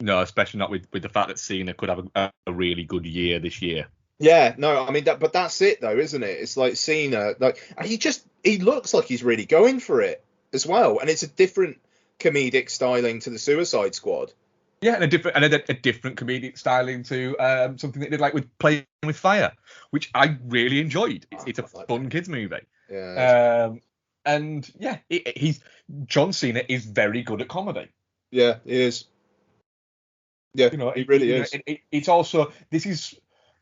especially not with the fact that Cena could have a really good year this year. Yeah, no, I mean but that's it though, isn't it? It's like Cena, like he looks like he's really going for it as well, and it's a different comedic styling to the Suicide Squad. Yeah, and a different comedic styling to something they did like with Playing with Fire, which I really enjoyed. It's a fun kids movie. Yeah. And yeah, John Cena is very good at comedy. Yeah, he is. Yeah, he really is. It's also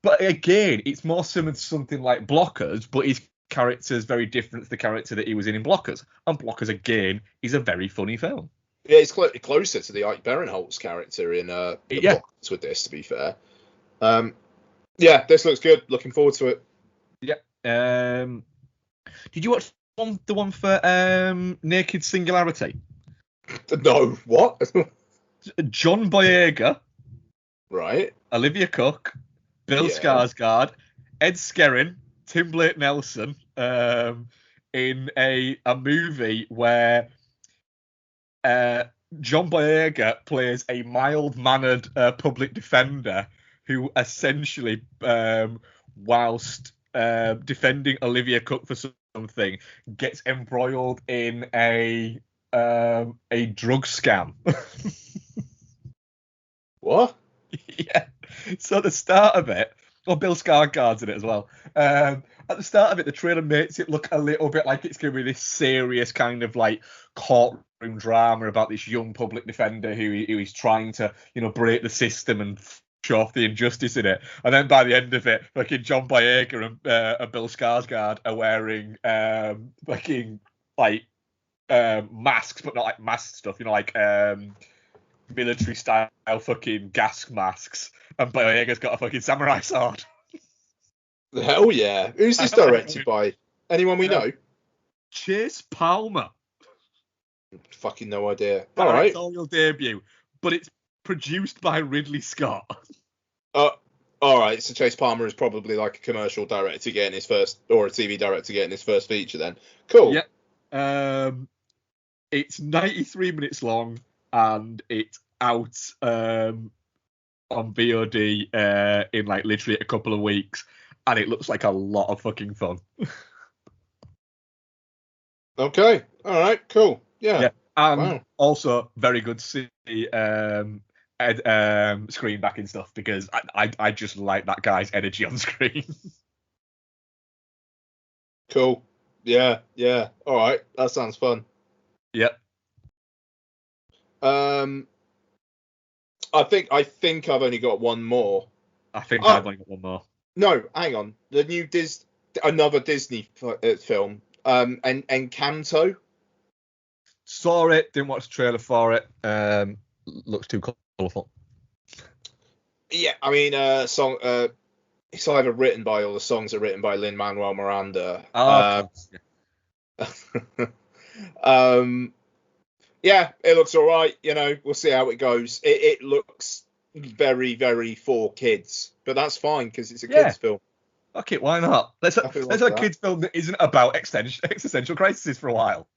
but again, it's more similar to something like Blockers, but his character's very different to the character that he was in Blockers. And Blockers again is a very funny film. Yeah, it's closer to the Ike Barinholtz character in Blockers with this, to be fair. Yeah, this looks good. Looking forward to it. Yeah. Did you watch the one for Naked Singularity? No, what? John Boyega, right? Olivia Cook, Bill Skarsgård, Ed Skerin, Tim Blake Nelson, in a movie where John Boyega plays a mild-mannered public defender who essentially, whilst defending Olivia Cook for something, gets embroiled in a drug scam. What? Yeah. So at the start of it, Bill Skarsgård's in it as well. At the start of it, the trailer makes it look a little bit like it's going to be this serious kind of like courtroom drama about this young public defender who is trying to, break the system and off the injustice in it, and then by the end of it, fucking John Boyega and Bill Skarsgård are wearing fucking like masks, but not like mask stuff, like military style fucking gas masks, and Boyega's got a fucking samurai sword. Hell yeah! Who's this directed by? Anyone we know? Chase Palmer. Fucking no idea. All right. Directorial debut, but it's produced by Ridley Scott. All right. So Chase Palmer is probably like a commercial director getting his first, or a TV director getting his first feature. Then cool. Yeah. It's 93 minutes long, and it's out on VOD in like literally a couple of weeks, and it looks like a lot of fucking fun. Okay. All right. Cool. Yeah. And wow. Also very good to see screen back and stuff, because I just like that guy's energy on screen. Cool. Yeah. All right. That sounds fun. Yep. I think I've only got one more. I think I've only got one more. No, hang on. The new another Disney film. Encanto. Saw it. Didn't watch the trailer for it. Looks too colourful. Yeah, I mean, song. It's either written by, or the songs are written by Lin-Manuel Miranda. Yeah, it looks all right. We'll see how it goes. It looks very, very for kids, but that's fine because it's a kids film. Fuck it, why not? Let's have a kids film that isn't about existential crises for a while.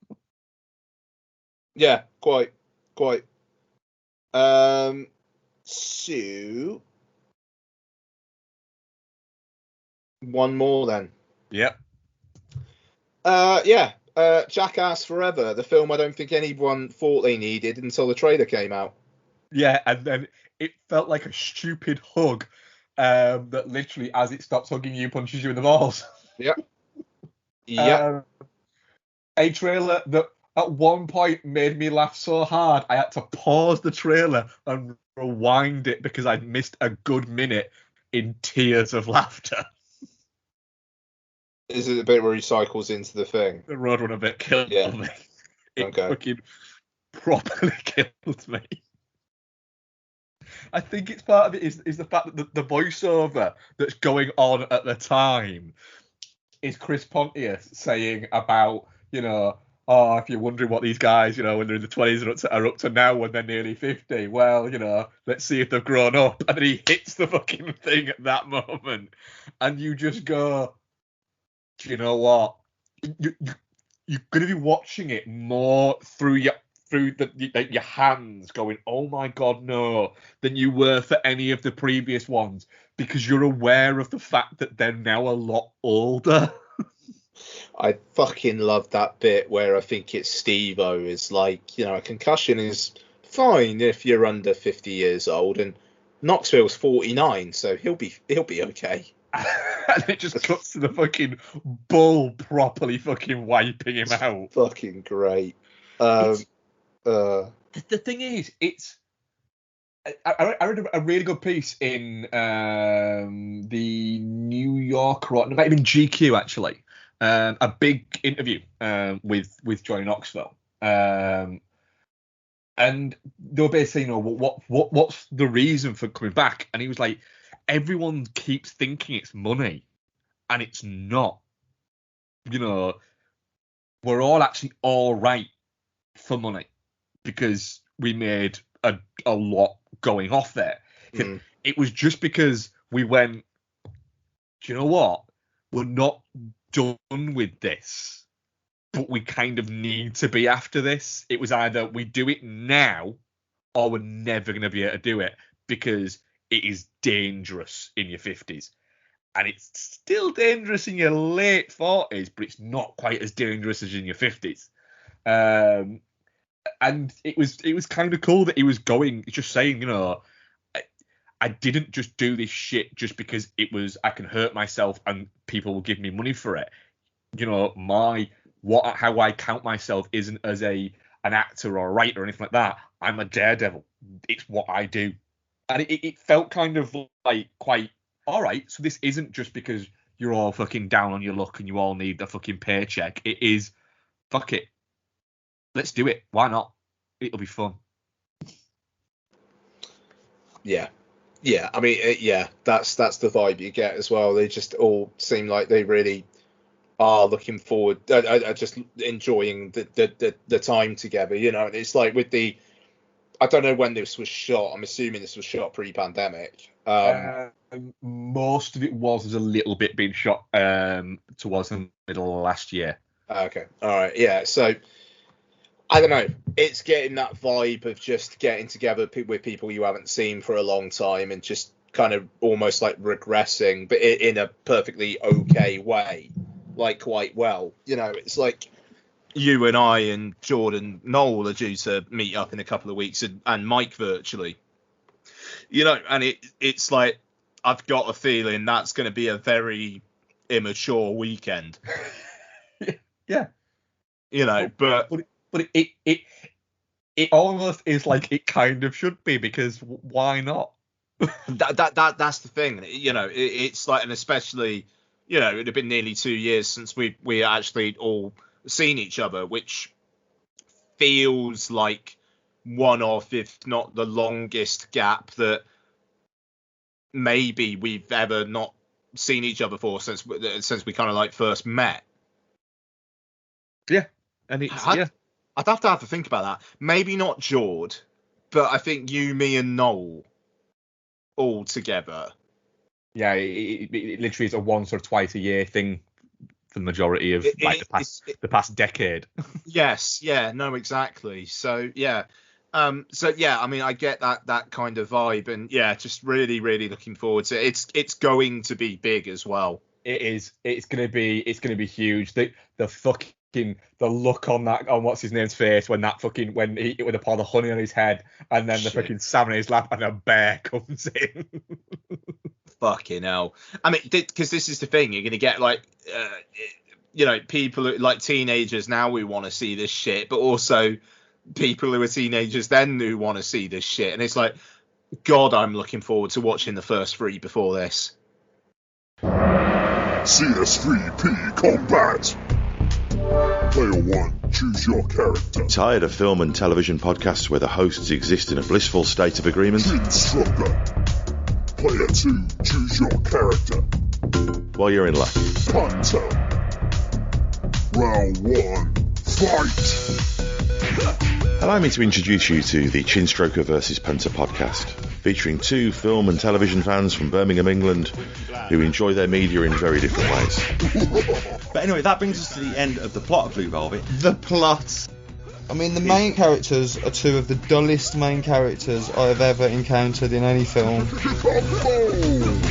Yeah, quite. So one more then. Yep. Jackass Forever, the film I don't think anyone thought they needed until the trailer came out. Yeah, and then it felt like a stupid hug that literally, as it stops hugging you, punches you in the balls. Yep. A trailer that at one point made me laugh so hard I had to pause the trailer and rewind it because I'd missed a good minute in tears of laughter. Is it the bit where he cycles into the thing? The Roadrunner bit killed me. It fucking properly killed me. I think it's part of it is the fact that the voiceover that's going on at the time is Chris Pontius saying about, if you're wondering what these guys, when they're in the 20s are up to now when they're nearly 50, well, let's see if they've grown up. And then he hits the fucking thing at that moment. And you just go, do you know what? You're going to be watching it more through your hands going, oh my God, no, than you were for any of the previous ones, because you're aware of the fact that they're now a lot older. I fucking love that bit where I think it's Steve-O is like, a concussion is fine if you're under 50 years old, and Knoxville's 49, so he'll be okay. And it just cuts to the fucking bull properly fucking wiping him out. Fucking great. The thing is, I read a really good piece in the New Yorker, or it might have been GQ actually, a big interview with Johnny Knoxville, and they were basically saying, what's the reason for coming back? And he was like, everyone keeps thinking it's money, and it's not. We're all actually all right for money because we made a lot going off there. It was just because we went, do you know what? We're not done with this, but we kind of need to be after this. It was either we do it now or we're never going to be able to do it, because it is dangerous in your 50s. And it's still dangerous in your late 40s, but it's not quite as dangerous as in your 50s. And it was kind of cool that he was just saying, I didn't just do this shit just because it was, I can hurt myself and people will give me money for it. How I count myself isn't as an actor or a writer or anything like that. I'm a daredevil. It's what I do. And it felt kind of like quite all right. So this isn't just because you're all fucking down on your luck and you all need the fucking paycheck. It is, fuck it, let's do it. Why not? It'll be fun. Yeah. I mean, that's the vibe you get as well. They just all seem like they really are looking forward, are just enjoying the time together. You know, it's like with the, I don't know when this was shot. I'm assuming this was shot pre-pandemic. Most of it was a little bit being shot towards the middle of last year. Okay, all right, yeah. So I don't know. It's getting that vibe of just getting together with people you haven't seen for a long time and just kind of almost like regressing, but in a perfectly okay way, like quite well. You know, it's like you and I and Jordan Noel are due to meet up in a couple of weeks, and Mike virtually. You know, and it's like I've got a feeling that's going to be a very immature weekend. Yeah. You know, but it almost is like it kind of should be, because why not? that's the thing. You know, it's like, and especially, you know, it had been nearly 2 years since we actually all seen each other, which feels like one of, if not the longest gap that maybe we've ever not seen each other for since we kind of like first met. Yeah, and it's I'd have to think about that. Maybe not Jord, but I think you, me, and Noel all together. Yeah, it literally is a once or twice a year thing for the majority of the past decade. Yes, yeah, no, exactly. So yeah, I mean, I get that kind of vibe, and yeah, just really, really looking forward to it. It's going to be big as well. It is. It's gonna be huge. The look on what's his name's face when he would have poured the honey on his head, and then the fucking salmon in his lap, and a bear comes in. Fucking hell. I mean, because this is the thing, you're gonna get like, you know, people like teenagers now who want to see this shit, but also people who are teenagers then who want to see this shit, and it's like, God, I'm looking forward to watching the first 3 before this. CS3P Combat. Player 1, choose your character. Tired of film and television podcasts where the hosts exist in a blissful state of agreement? Instructor. Player 2, choose your character. Well, you're in luck. Punter. Round 1, fight! Allow me to introduce you to the Chinstroker vs. Punter podcast, featuring 2 film and television fans from Birmingham, England, who enjoy their media in very different ways. But anyway, that brings us to the end of the plot of Blue Velvet. The plot. I mean, the main characters are 2 of the dullest main characters I have ever encountered in any film.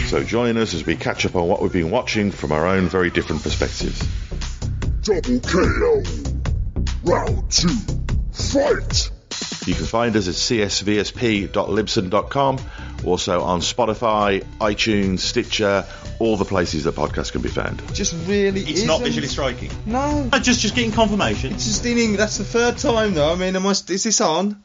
So join us as we catch up on what we've been watching from our own very different perspectives. Double KO. Round 2, fight! You can find us at csvsp.libsyn.com, also on Spotify, iTunes, Stitcher, all the places that podcasts can be found. Just really It's not visually striking. No. Just getting confirmation. It's just in English. That's the 3rd time though. I mean, is this on?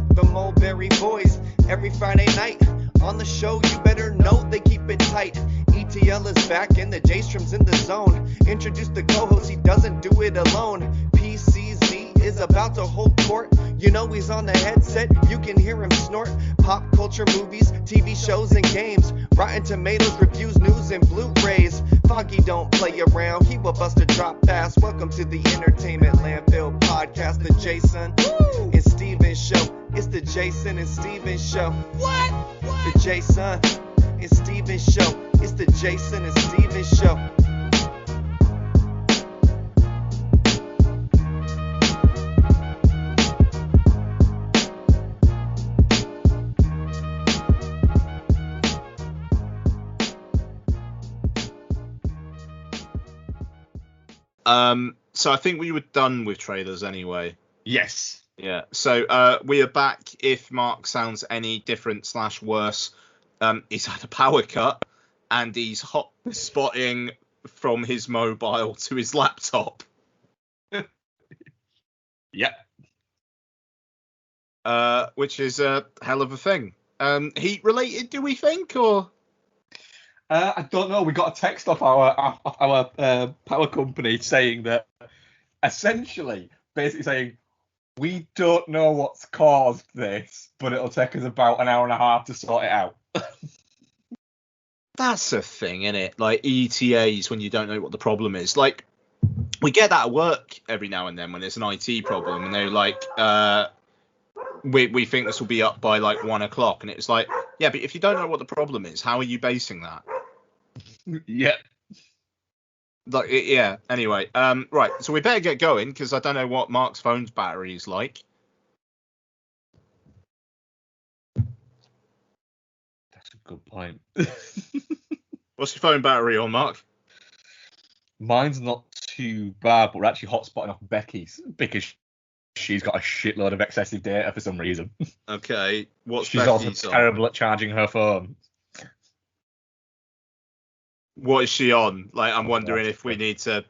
The Mulberry Boys, every Friday night. On the show, you better know they keep it tight. ETL is back and the J-Strom's in the zone. Introduce the co-host, he doesn't do it alone. PCZ is about to hold court. You know he's on the headset, you can hear him snort. Pop culture, movies, TV shows and games. Rotten Tomatoes, reviews, news and Blu-rays. Foggy don't play around, he will bust a drop fast. Welcome to the Entertainment Landfill Podcast, the Jason and Steven Show. It's the Jason and Steven Show. What? The Jason and Steven Show. It's the Jason and Steven Show. So I think we were done with trailers anyway. Yes. Yeah. So we are back. If Mark sounds any different / worse, he's had a power cut and he's hot spotting from his mobile to his laptop. Yep. which is a hell of a thing. Heat related, do we think, or? I don't know. We got a text off our power company saying that, essentially, basically saying, we don't know what's caused this, but it'll take us about an hour and a half to sort it out. That's a thing, isn't it? Like ETAs when you don't know what the problem is. Like, we get that at work every now and then when there's an IT problem, and they're like, we think this will be up by like 1 o'clock, and it's like, yeah, but if you don't know what the problem is, how are you basing that? Yeah. Like, yeah. Anyway, right. So we better get going because I don't know what Mark's phone's battery is like. That's a good point. What's your phone battery on, Mark? Mine's not too bad, but we're actually hotspotting off Becky's because she's got a shitload of excessive data for some reason. Okay. What's She's Becky's also on? terrible at charging her phone. What is she on? Like, I'm wondering if we need to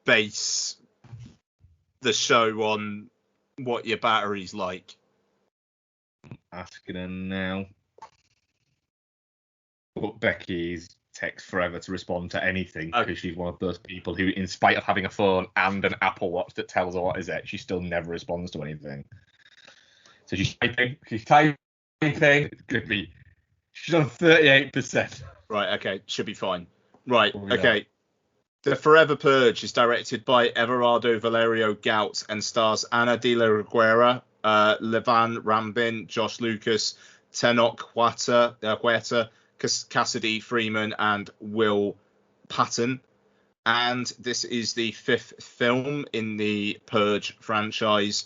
base the show on what your battery's like. Asking her now. But Becky's takes forever to respond to anything because she's one of those people who, in spite of having a phone and an Apple Watch that tells her what is it, she still never responds to anything. So she's typing. It's gonna be. She's on 38%. Right. Okay. Should be fine. Right. Yeah. Okay. The Forever Purge is directed by Everardo Valerio Gout and stars Ana de la Reguera, Levan Rambin, Josh Lucas, Tenoch Huerta, Cassidy Freeman, and Will Patton. And this is the 5th film in the Purge franchise,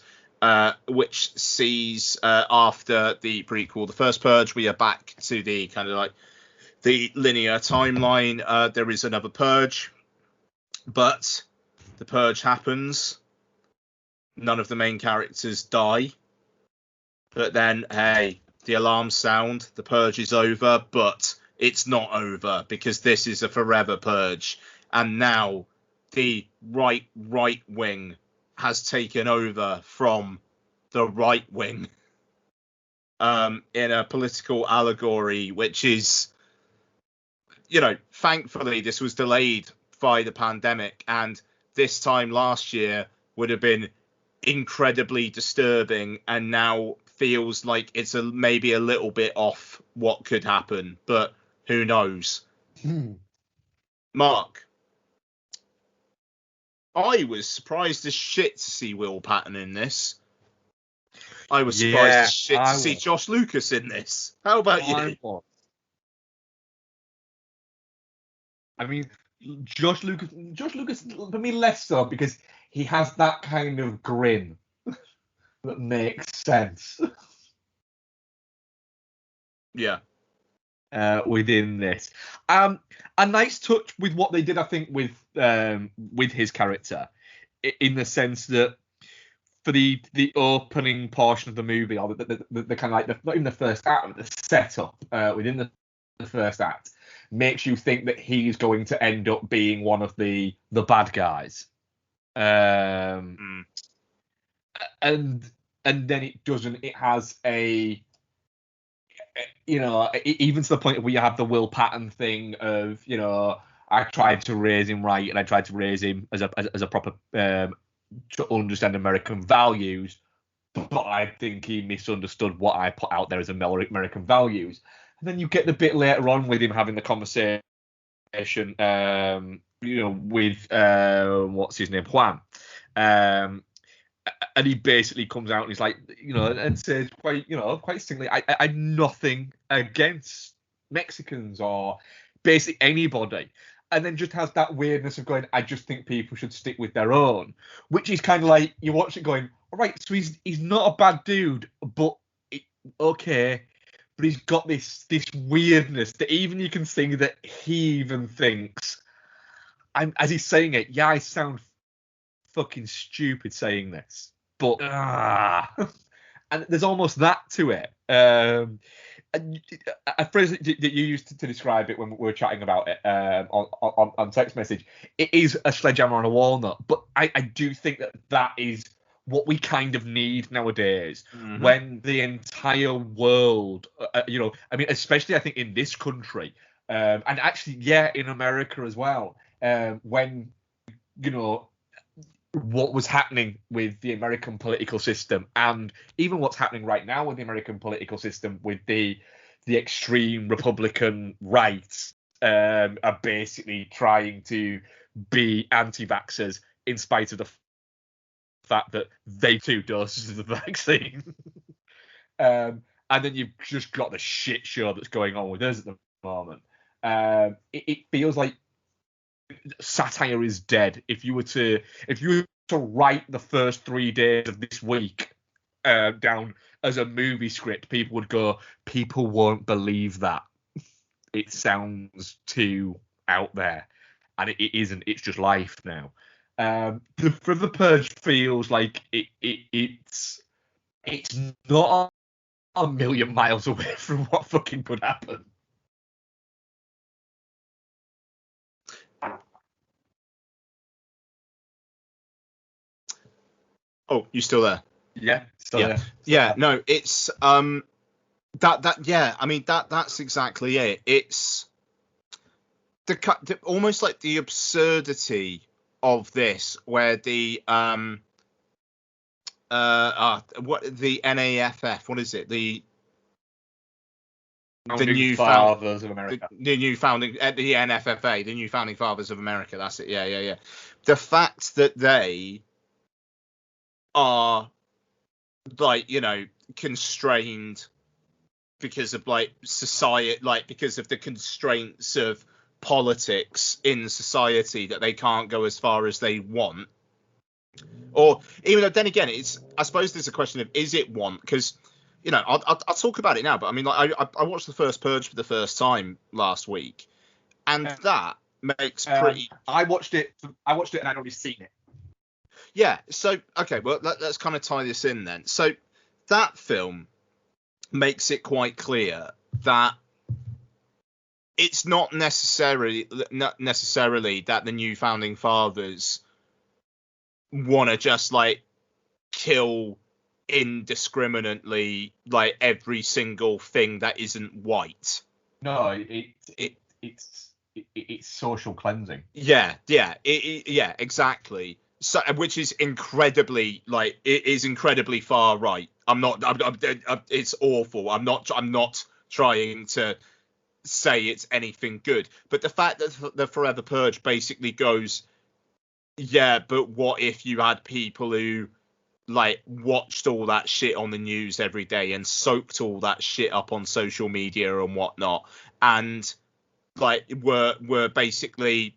which sees, after the prequel, The First Purge, we are back to the kind of like the linear timeline. There is another Purge, but the Purge happens. None of the main characters die. But then, hey, the alarms sound, the Purge is over, but it's not over because this is a Forever Purge. And now the right wing has taken over from the right wing in a political allegory, which is, you know, thankfully this was delayed by the pandemic, and this time last year would have been incredibly disturbing, and now feels like it's maybe a little bit off what could happen, but who knows? Mark, I was surprised as shit to see Will Patton in this. I was surprised as shit to see Josh Lucas in this. How about you? I mean, Josh Lucas, for me, less so because he has that kind of grin that makes sense. Yeah. Within this, a nice touch with what they did, I think, with his character, in the sense that for the opening portion of the movie, or the kind of like not even the first act, but the setup within the first act makes you think that he's going to end up being one of the bad guys, and then it doesn't. It has a, you know, even to the point where you have the Will Patton thing of, you know, I tried to raise him right and I tried to raise him as a proper to understand American values, but I think he misunderstood what I put out there as American values. And then you get the bit later on with him having the conversation, you know, with what's his name, Juan, and he basically comes out and he's like, you know, and says quite succinctly, I'm nothing against Mexicans or basically anybody. And then just has that weirdness of going, I just think people should stick with their own, which is kind of like, you watch it going, all right, so he's not a bad dude, but okay, but he's got this weirdness that even you can see that he even thinks, as he's saying it, yeah, I sound fucking stupid saying this, but and there's almost that to it. A phrase that you used to describe it when we were chatting about it on text message, it is a sledgehammer on a walnut, but I do think that is what we kind of need nowadays, Mhm. when the entire world, I mean, especially I think in this country, and actually, yeah, in America as well, when, what was happening with the American political system, and even what's happening right now with the American political system, with the extreme Republican rights, are basically trying to be anti-vaxxers in spite of the fact that they too doses the vaccine. And then you've just got the shit show that's going on with us at the moment. It feels like satire is dead. If you were to write the first 3 days of this week down as a movie script, people would go, people won't believe that. It sounds too out there, and it isn't. It's just life now. The Forever Purge feels like it's not a million miles away from what fucking could happen. Oh, you still there? Yeah, still Yeah. there. Yeah, no, it's I mean that's exactly it. It's the almost like the absurdity of this, where the what the NAFF, what is it? The new Fathers of America. The new founding, the NFFA, the new founding fathers of America. That's it. Yeah. The fact that they are, like, constrained because of, like, society, like, because of the constraints of politics in society, that they can't go as far as they want. Or even though, then again, I suppose there's a question of, is it want? Because, I'll talk about it now, but I mean, like, I watched the first Purge for the first time last week, and that makes pretty. I watched it and I'd already seen it. Yeah. So okay, well, let's kind of tie this in then. So that film makes it quite clear that it's not necessarily that the new founding fathers want to just, like, kill indiscriminately, like, every single thing that isn't white. No, it's social cleansing. Yeah, exactly. So, which is incredibly, like, it is incredibly far right. It's awful. I'm not trying to say it's anything good, but the fact that the Forever Purge basically goes, yeah, but what if you had people who, like, watched all that shit on the news every day and soaked all that shit up on social media and whatnot, and, like, were basically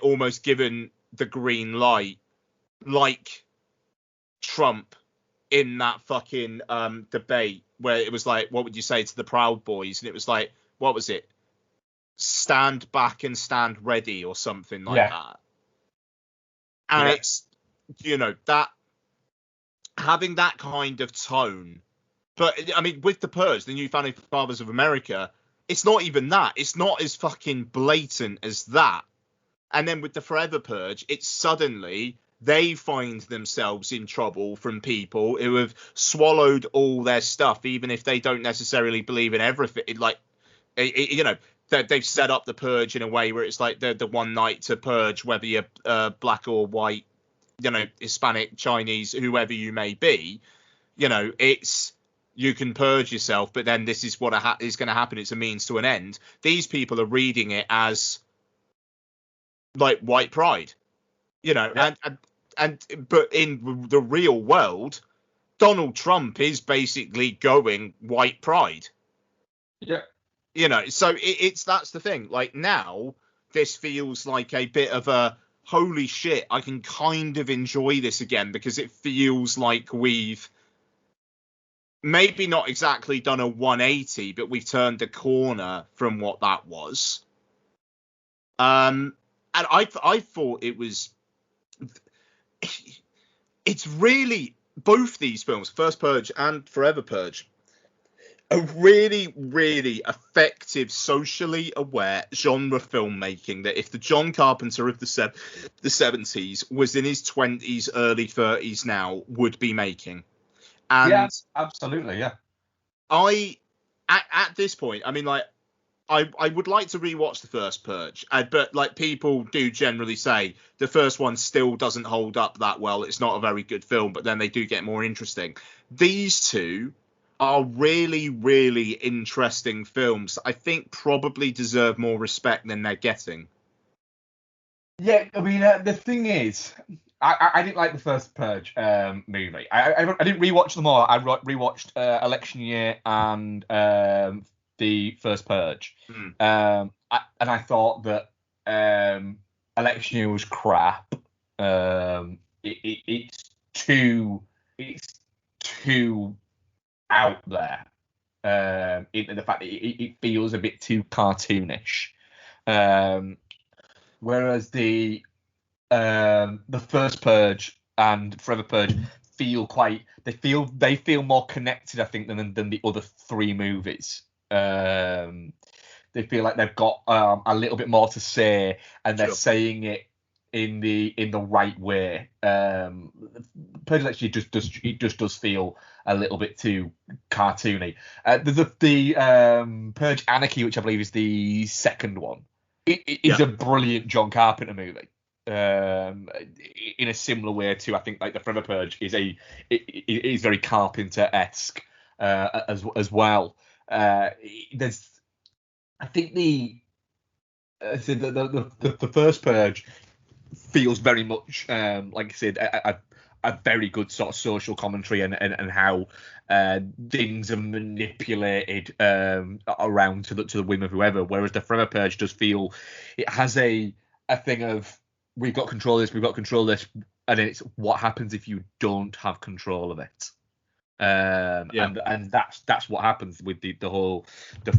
almost given the green light, like Trump in that fucking debate where it was like, what would you say to the Proud Boys? And it was like, what was it? Stand back and stand ready, or something like that. And it's, that having that kind of tone. But I mean, with the Purge, the new founding fathers of America, it's not even that. It's not as fucking blatant as that. And then with the Forever Purge, it's suddenly they find themselves in trouble from people who have swallowed all their stuff, even if they don't necessarily believe in everything. Like, they've set up the Purge in a way where it's like the one night to purge, whether you're black or white, Hispanic, Chinese, whoever you may be. It's, you can purge yourself, but then this is what is going to happen. It's a means to an end. These people are reading it as, like, white pride, but in the real world, Donald Trump is basically going white pride. Yeah. So that's the thing. Like, now this feels like a bit of a, holy shit, I can kind of enjoy this again, because it feels like we've maybe not exactly done a 180, but we've turned a corner from what that was. And I thought it was, it's really, both these films, First Purge and Forever Purge, a really, really effective, socially aware genre filmmaking that if the John Carpenter of the 70s was in his 20s, early 30s now, would be making. And yeah, absolutely, yeah. At this point, I mean, like, I would like to rewatch the first Purge, but like people do generally say the first one still doesn't hold up that well. It's not a very good film, but then they do get more interesting. These two are really, really interesting films. I think probably deserve more respect than they're getting. Yeah, I mean, the thing is, I didn't like the first Purge movie. I didn't rewatch them all. I rewatched Election Year and the first Purge. And I thought that Election Year was crap. It's too out there. In the fact that it feels a bit too cartoonish. Whereas the first Purge and Forever Purge feel more connected, I think, than the other three movies. They feel like they've got a little bit more to say, and they're saying it in the right way. Purge actually just does feel a little bit too cartoony. The Purge Anarchy, which I believe is the second one, it is a brilliant John Carpenter movie. In a similar way to, I think, like the Forever Purge it is very Carpenter-esque as well. There's, I think the first Purge feels very much like I said a very good sort of social commentary and how things are manipulated around to the whim of whoever, whereas the Forever Purge does feel it has a thing of we've got control of this, and then it's what happens if you don't have control of it. And that's what happens with the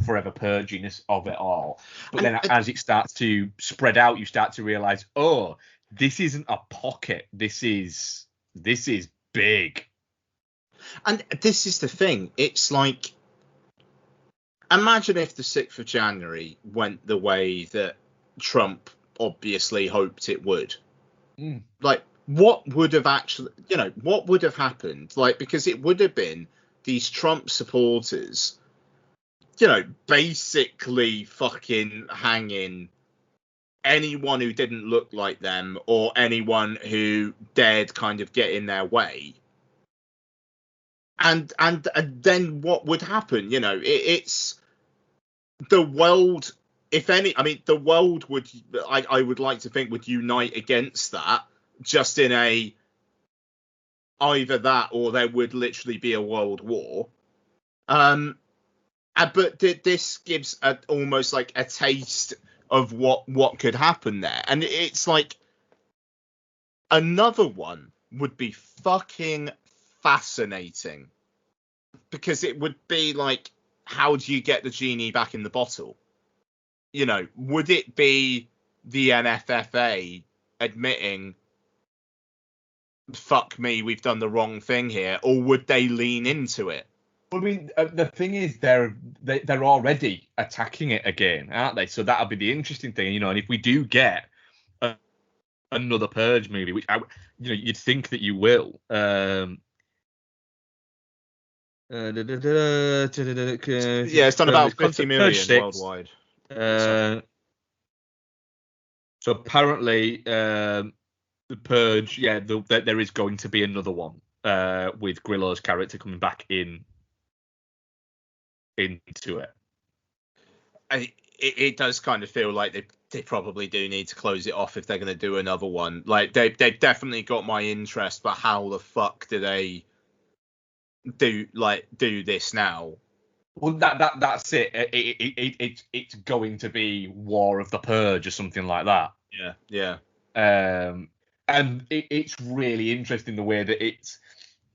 Forever Purginess of it all. But then as it starts to spread out, you start to realize, oh, this isn't a pocket. This is big. And this is the thing. It's like, imagine if the 6th of January went the way that Trump obviously hoped it would. Like, what would have happened? Like, because it would have been these Trump supporters, basically fucking hanging anyone who didn't look like them or anyone who dared kind of get in their way. And then what would happen? It's the world. If any, I mean, the world would. I would like to think would unite against that. Just in either that or there would literally be a world war. But this gives almost like a taste of what could happen there, and it's like another one would be fucking fascinating because it would be like, how do you get the genie back in the bottle? Would it be the NFFA admitting, fuck me, we've done the wrong thing here, or would they lean into it? I mean, the thing is, they're already attacking it again, aren't they? So that'll be the interesting thing, and if we do get another Purge movie, which you'd think that you will. It's done about 50 million worldwide. So apparently, the Purge, there is going to be another one with Grillo's character coming back into it. It does kind of feel like they probably do need to close it off if they're going to do another one. Like they've definitely got my interest, but how the fuck do they do this now? Well, that's it. It's going to be War of the Purge or something like that. Yeah. And it's really interesting the way that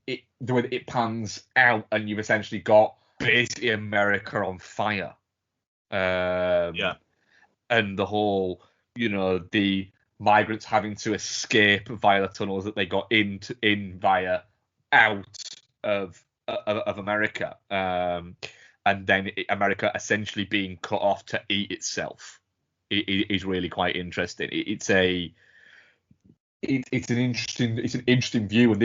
the way that it pans out, and you've essentially got basically America on fire. And the whole, the migrants having to escape via the tunnels that they got in via out of America. and then America essentially being cut off to eat itself is really quite interesting. It's an interesting view, and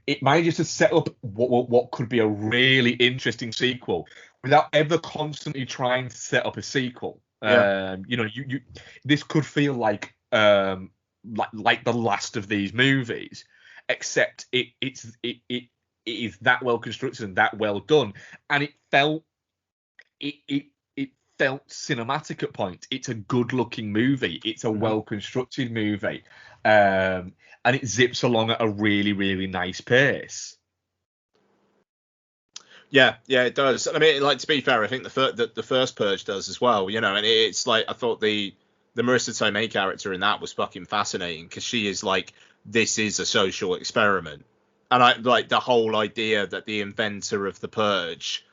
it manages to set up what could be a really interesting sequel without ever constantly trying to set up a sequel. Yeah. You this could feel like the last of these movies, except it is that well constructed and that well done, and it felt cinematic at points. It's a good looking movie. It's a well constructed movie, and it zips along at a really, really nice pace. Yeah, it does. I mean, like, to be fair, I think the first Purge does as well. And it's like, I thought the Marissa Tomei character in that was fucking fascinating, because she is like, this is a social experiment. And I like the whole idea that the inventor of the Purge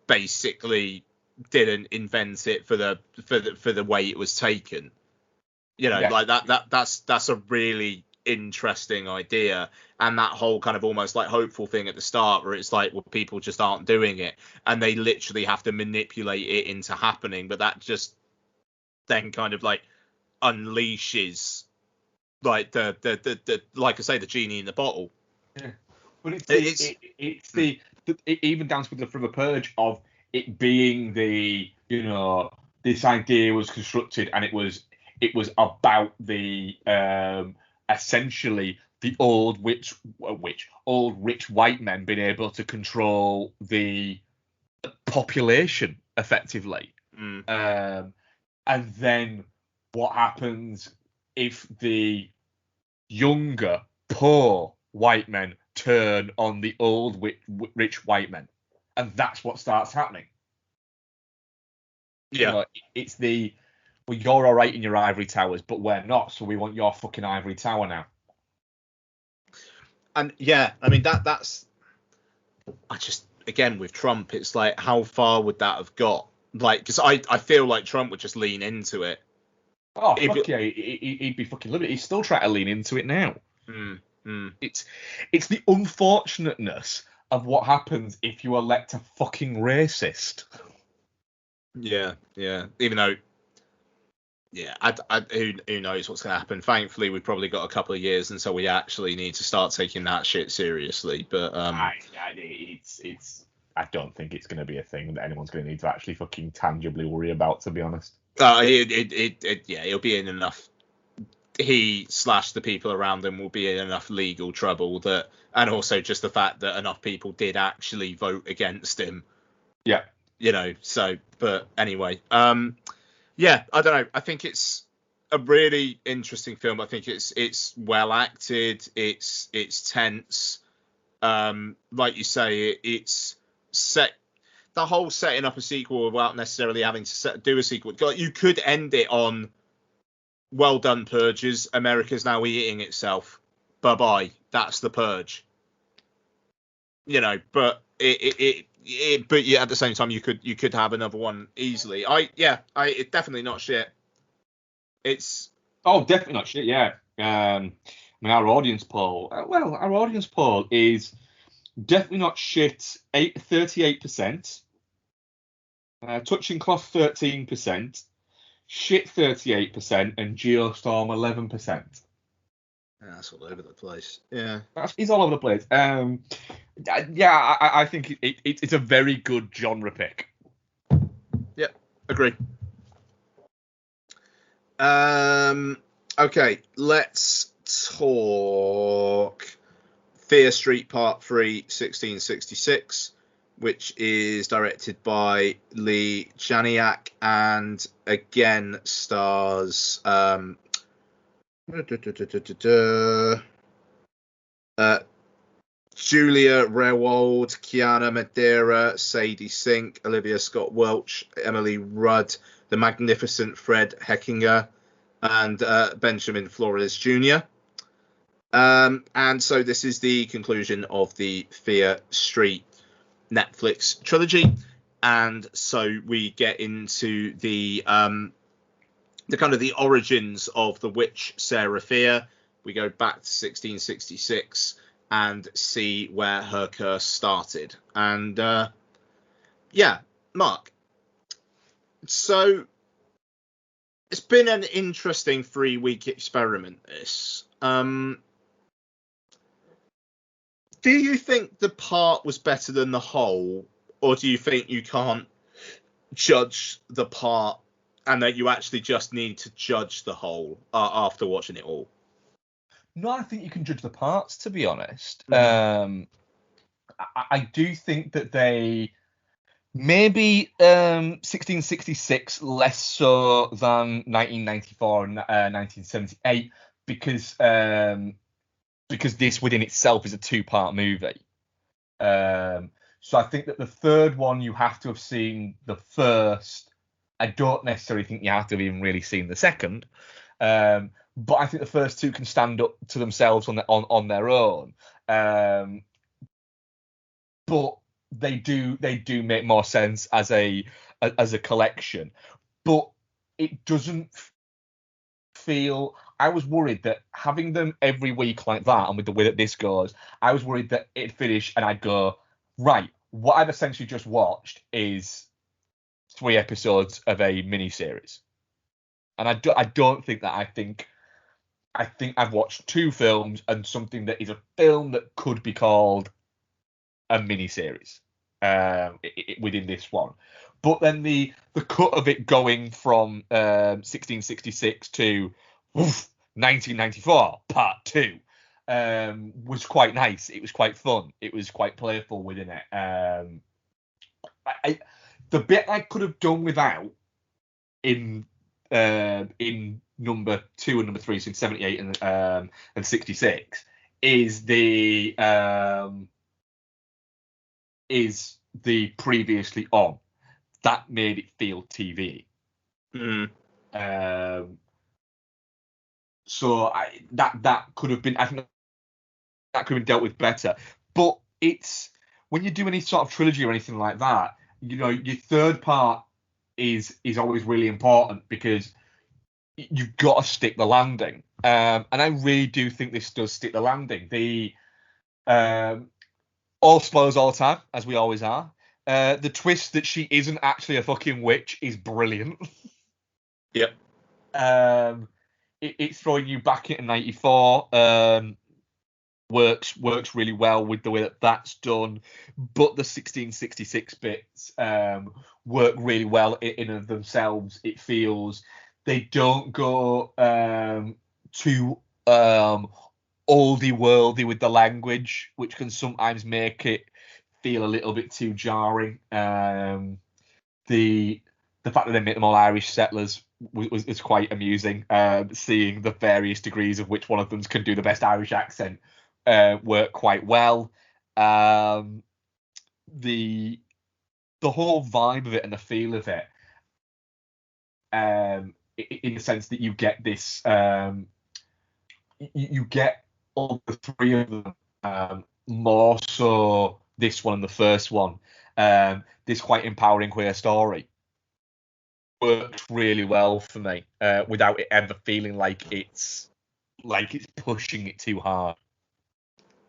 basically didn't invent it for the way it was taken. Like that's a really interesting idea. And that whole kind of almost like hopeful thing at the start, where it's like, well, people just aren't doing it, and they literally have to manipulate it into happening. But that just then kind of like unleashes like the like I say, the genie in the bottle. Yeah, but it's even down to the Forever Purge of it being this idea was constructed, and it was about the essentially the old rich white men being able to control the population effectively. And then what happens if the younger, poor white men turn on the old rich white men? And that's what starts happening. Yeah. It's well, you're all right in your ivory towers, but we're not, so we want your fucking ivory tower now. And yeah, I mean, that's, I just, again, with Trump, it's like, how far would that have got? Like, because I feel like Trump would just lean into it. Oh, fuck yeah, he'd be fucking living it. He's still trying to lean into it now. It's the unfortunateness of what happens if you elect a fucking racist. Yeah. Even though, yeah, who knows what's going to happen. Thankfully, we've probably got a couple of years until we actually need to start taking that shit seriously. But I don't think it's going to be a thing that anyone's going to need to actually fucking tangibly worry about, to be honest. He'll be in enough. The people around him will be in enough legal trouble that, and also just the fact that enough people did actually vote against him. Yeah. So, but anyway, yeah, I don't know. I think it's a really interesting film. I think it's well acted. It's tense. Like you say, it's set. The whole setting up a sequel without necessarily having to do a sequel. You could end it on, well done, Purges. America's now eating itself. Bye-bye. That's the Purge. But but yeah, at the same time, you could have another one easily. It's definitely not shit. It's definitely not shit. Yeah. I mean, our audience poll is definitely not shit. 38%. Touching cloth 13%. Shit 38%, and Geostorm 11%. That's all over the place. Yeah, he's all over the place. I think it's a very good genre pick. Yeah, agree. Okay, let's talk Fear Street Part 3, 1666, which is directed by Lee Janiak and again stars Julia Rewald, Kiana Madeira, Sadie Sink, Olivia Scott Welch, Emily Rudd, the magnificent Fred Heckinger, and Benjamin Flores Jr. And so this is the conclusion of the Fear Street Netflix trilogy, and so we get into the kind of the origins of the witch Sarah Fear. We go back to 1666 and see where her curse started. And Yeah, Mark. So it's been an interesting 3-week experiment, this. Do you think the part was better than the whole, or do you think you can't judge the part and that you actually just need to judge the whole after watching it all? No, I think you can judge the parts, to be honest. Mhm. I do think that they maybe 1666 less so than 1994 and 1978 because this within itself is a 2-part movie. So I think that the third one you have to have seen the first. I don't necessarily think you have to have even really seen the second. But I think the first two can stand up to themselves on their own. But they do make more sense as a collection. But it doesn't feel. I was worried that having them every week like that, and with the way that this goes, I was worried that it'd finish and I'd go, right, what I've essentially just watched is 3 episodes of a miniseries. And I don't think that. I think I've watched 2 films and something that is a film that could be called a miniseries within this one. But then the cut of it going from 1666 to 1994 Part 2 was quite nice. It was quite fun. It was quite playful within it. The bit I could have done without in number 2 and number 3, so in 78 and 66, is the previously on. That made it feel TV. So that could have been. I think that could have been dealt with better. But it's when you do any sort of trilogy or anything like that, you know, your third part is always really important because you've got to stick the landing. And I really do think this does stick the landing. The all spoilers all the time, as we always are. The twist that she isn't actually a fucking witch is brilliant. Yep. It's throwing you back into 94. Works really well with the way that that's done, but the 1666 bits work really well in of themselves. It feels they don't go too oldie worldy with the language, which can sometimes make it feel a little bit too jarring. The fact that they make them all Irish settlers was quite amusing. Seeing the various degrees of which one of them can do the best Irish accent work quite well. The whole vibe of it and the feel of it, in the sense that you get this, you get all the 3 of them, more so this one and the first one. This quite empowering queer story worked really well for me, without it ever feeling like it's pushing it too hard.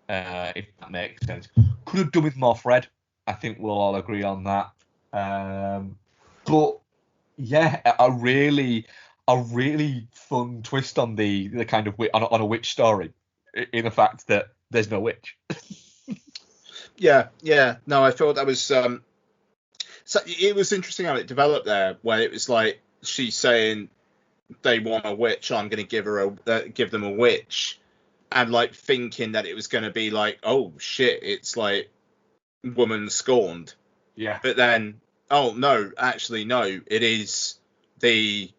If that makes sense. Could have done with more Fred. I think we'll all agree on that. But yeah, a really fun twist on the kind of on a witch story, in the fact that there's no witch. Yeah. No, I thought that was so it was interesting how it developed there, where it was like she's saying they want a witch, I'm going to give them a witch, and like thinking that it was going to be like, oh shit, it's like woman scorned. Yeah. But then, oh no, actually no, it is the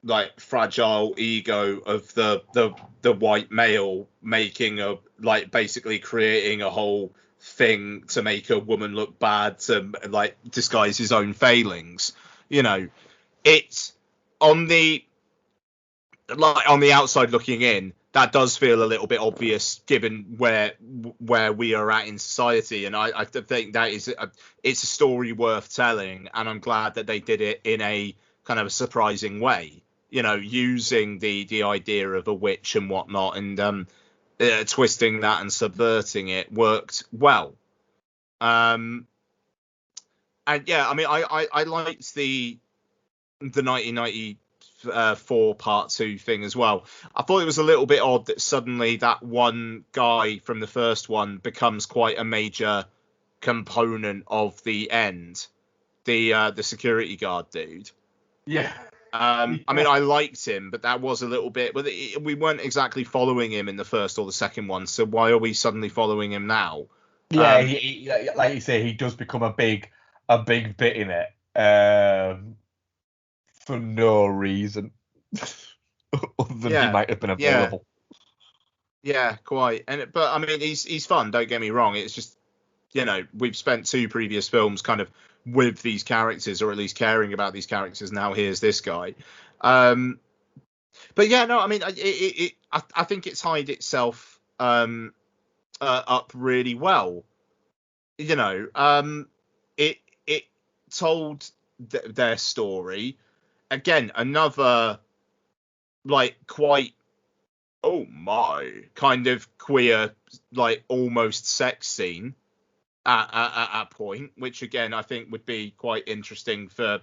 like fragile ego of the white male making a like basically creating a whole thing to make a woman look bad, to like disguise his own failings. You know, it's on the outside looking in, that does feel a little bit obvious given where we are at in society, and I think that it's a story worth telling, and I'm glad that they did it in a kind of a surprising way, you know, using the idea of a witch and whatnot, and twisting that and subverting it worked well. And yeah, I mean, I liked the 1994 part 2 thing as well. I thought it was a little bit odd that suddenly that one guy from the first one becomes quite a major component of the end. The security guard dude. Yeah. I mean, I liked him, but that was a little bit. But we weren't exactly following him in the first or the second one, so why are we suddenly following him now? Yeah, he, like you say, he does become a big bit in it for no reason other than he might have been available. Yeah, quite. But I mean, he's fun. Don't get me wrong. It's just, we've spent 2 previous films kind of with these characters, or at least caring about these characters. Now here's this guy. But yeah, no, I mean, I think it's tied itself up really well. It told their story. Again, another quite, oh my, kind of queer, almost sex scene at a point, which again I think would be quite interesting for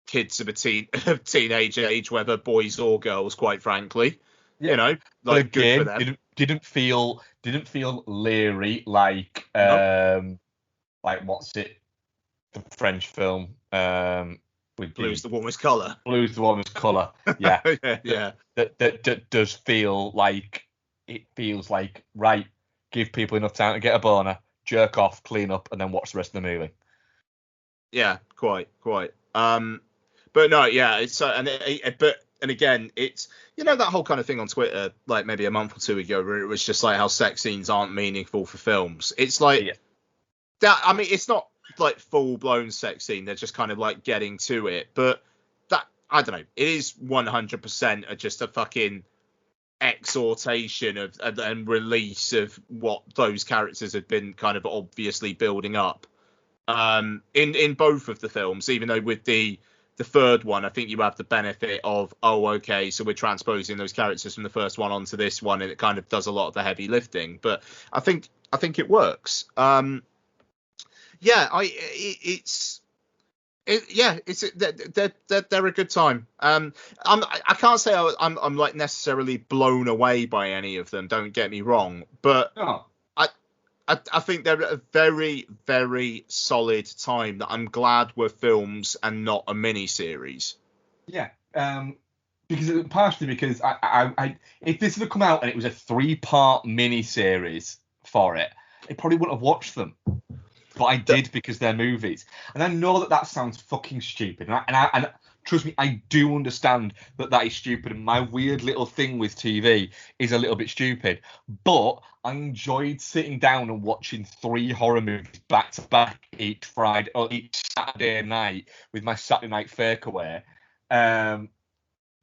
kids of a teenage age, whether boys or girls, quite frankly. Yeah. But again, good for them. Didn't feel leery like what's it, the French film with Blue's the warmest colour. Blue's the warmest colour. Yeah. Yeah. That does feel like, it feels like, right, give people enough time to get a boner, jerk off, clean up, and then watch the rest of the movie. Yeah, quite. But no, yeah, it's and again, it's that whole kind of thing on Twitter, like maybe a month or 2 ago, where it was just like how sex scenes aren't meaningful for films. It's like that. I mean, it's not like full blown sex scene. They're just kind of like getting to it, but that, I don't know. It is 100% just a fucking exhortation of and release of what those characters have been kind of obviously building up in both of the films. Even though with the third one, I think you have the benefit of, okay, so we're transposing those characters from the first one onto this one, and it kind of does a lot of the heavy lifting. But I think it works. They're a good time. I can't say I'm like necessarily blown away by any of them. Don't get me wrong, but I think they're a very, very solid time that I'm glad were films and not a mini series. Yeah, partially because I if this had come out and it was a 3-part mini series for it, I probably wouldn't have watched them. But I did because they're movies, and I know that sounds fucking stupid, and trust me, I do understand that is stupid, and my weird little thing with TV is a little bit stupid. But I enjoyed sitting down and watching 3 horror movies back to back each Friday or each Saturday night with my Saturday night fakeaway,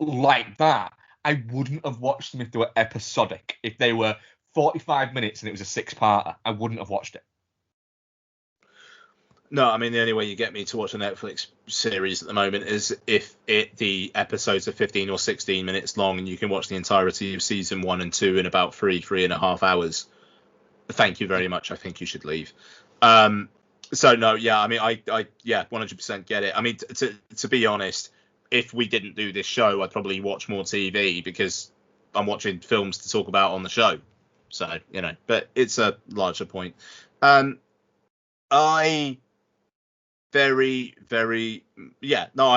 like that. I wouldn't have watched them if they were episodic. If they were 45 minutes and it was a 6-parter, I wouldn't have watched it. No, I mean, the only way you get me to watch a Netflix series at the moment is if the episodes are 15 or 16 minutes long and you can watch the entirety of season 1 and 2 in about 3.5 hours. Thank you very much. I think you should leave. So no, yeah, I mean, I 100% get it. I mean, to be honest, if we didn't do this show, I'd probably watch more TV because I'm watching films to talk about on the show. So, but it's a larger point. I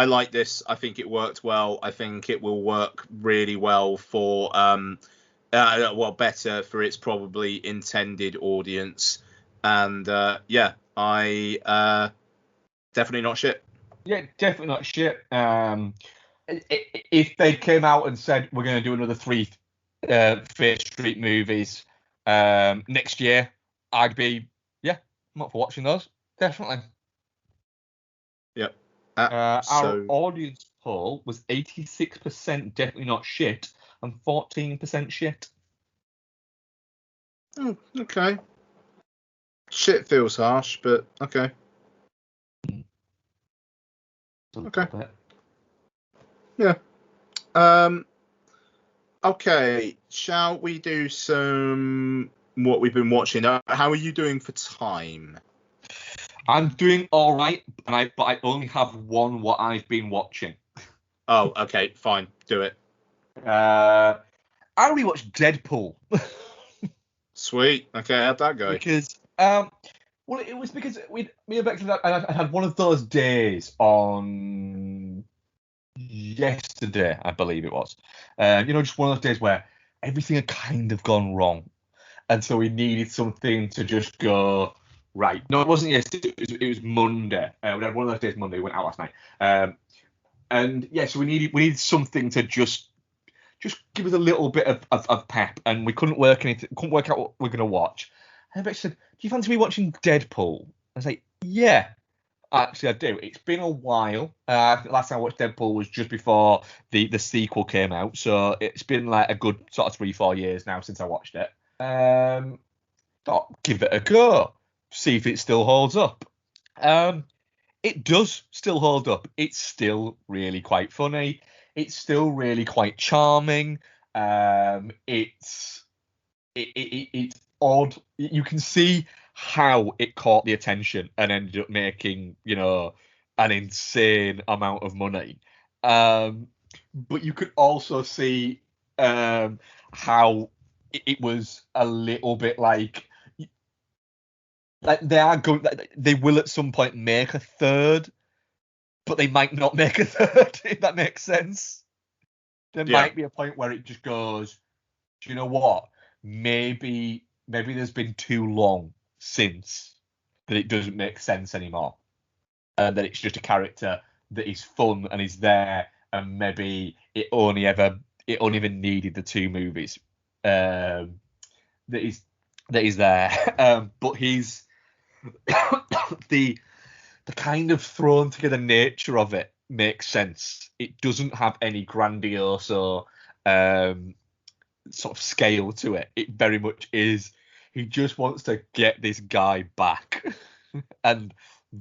like this. I think it worked well. I think it will work really well for better for its probably intended audience. And I definitely not shit. Yeah, definitely not shit. If they came out and said we're going to do another 3 Fear Street movies next year, I'd be I'm up for watching those. Definitely. Yep. Our audience poll was 86% definitely not shit and 14% shit. Oh, okay. Shit feels harsh, but okay. Okay. Yeah. Okay. Shall we do some what we've been watching? How are you doing for time? I'm doing all right, but I only have one what I've been watching. Oh, okay, fine, do it. I rewatched Deadpool. Sweet. Okay, how'd that go? Because well, it was because me and Bex I had one of those days on yesterday, I believe it was. Just one of those days where everything had kind of gone wrong, and so we needed something to just go right. No, it wasn't yesterday. It was Monday. We had one of those days Monday. We went out last night. And yeah, so we needed something to just give us a little bit of pep, and we couldn't work out what we're gonna watch. And Bex said, "Do you fancy me watching Deadpool?" I was like, "Yeah, actually I do. It's been a while. Last time I watched Deadpool was just before the sequel came out, so it's been like a good sort of 3-4 years now since I watched it. Thought give it a go, see if it still holds up. It does still hold up. It's still really quite funny. It's still really quite charming. It's odd. You can see how it caught the attention and ended up making, an insane amount of money. But you could also see how it was a little bit like they will at some point make a third, but they might not make a third, if that makes sense. There might be a point where it just goes, do you know what? Maybe there's been too long since that it doesn't make sense anymore. And that it's just a character that is fun and is there, and maybe it only ever needed the 2 movies that is there. But he's the kind of thrown together nature of it makes sense. It doesn't have any grandiose or sort of scale to it. It very much is. He just wants to get this guy back, and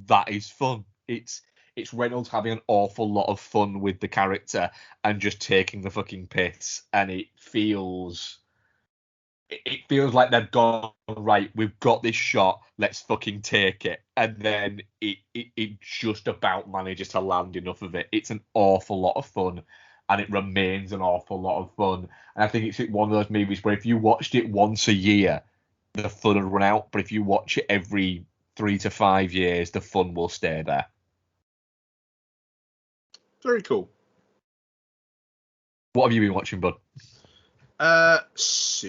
that is fun. It's Reynolds having an awful lot of fun with the character and just taking the fucking piss, and it feels like they've gone, right, we've got this shot, let's fucking take it. And then it just about manages to land enough of it. It's an awful lot of fun, and it remains an awful lot of fun. And I think it's one of those movies where if you watched it once a year, the fun would run out. But if you watch it every 3 to 5 years, the fun will stay there. Very cool. What have you been watching, bud? So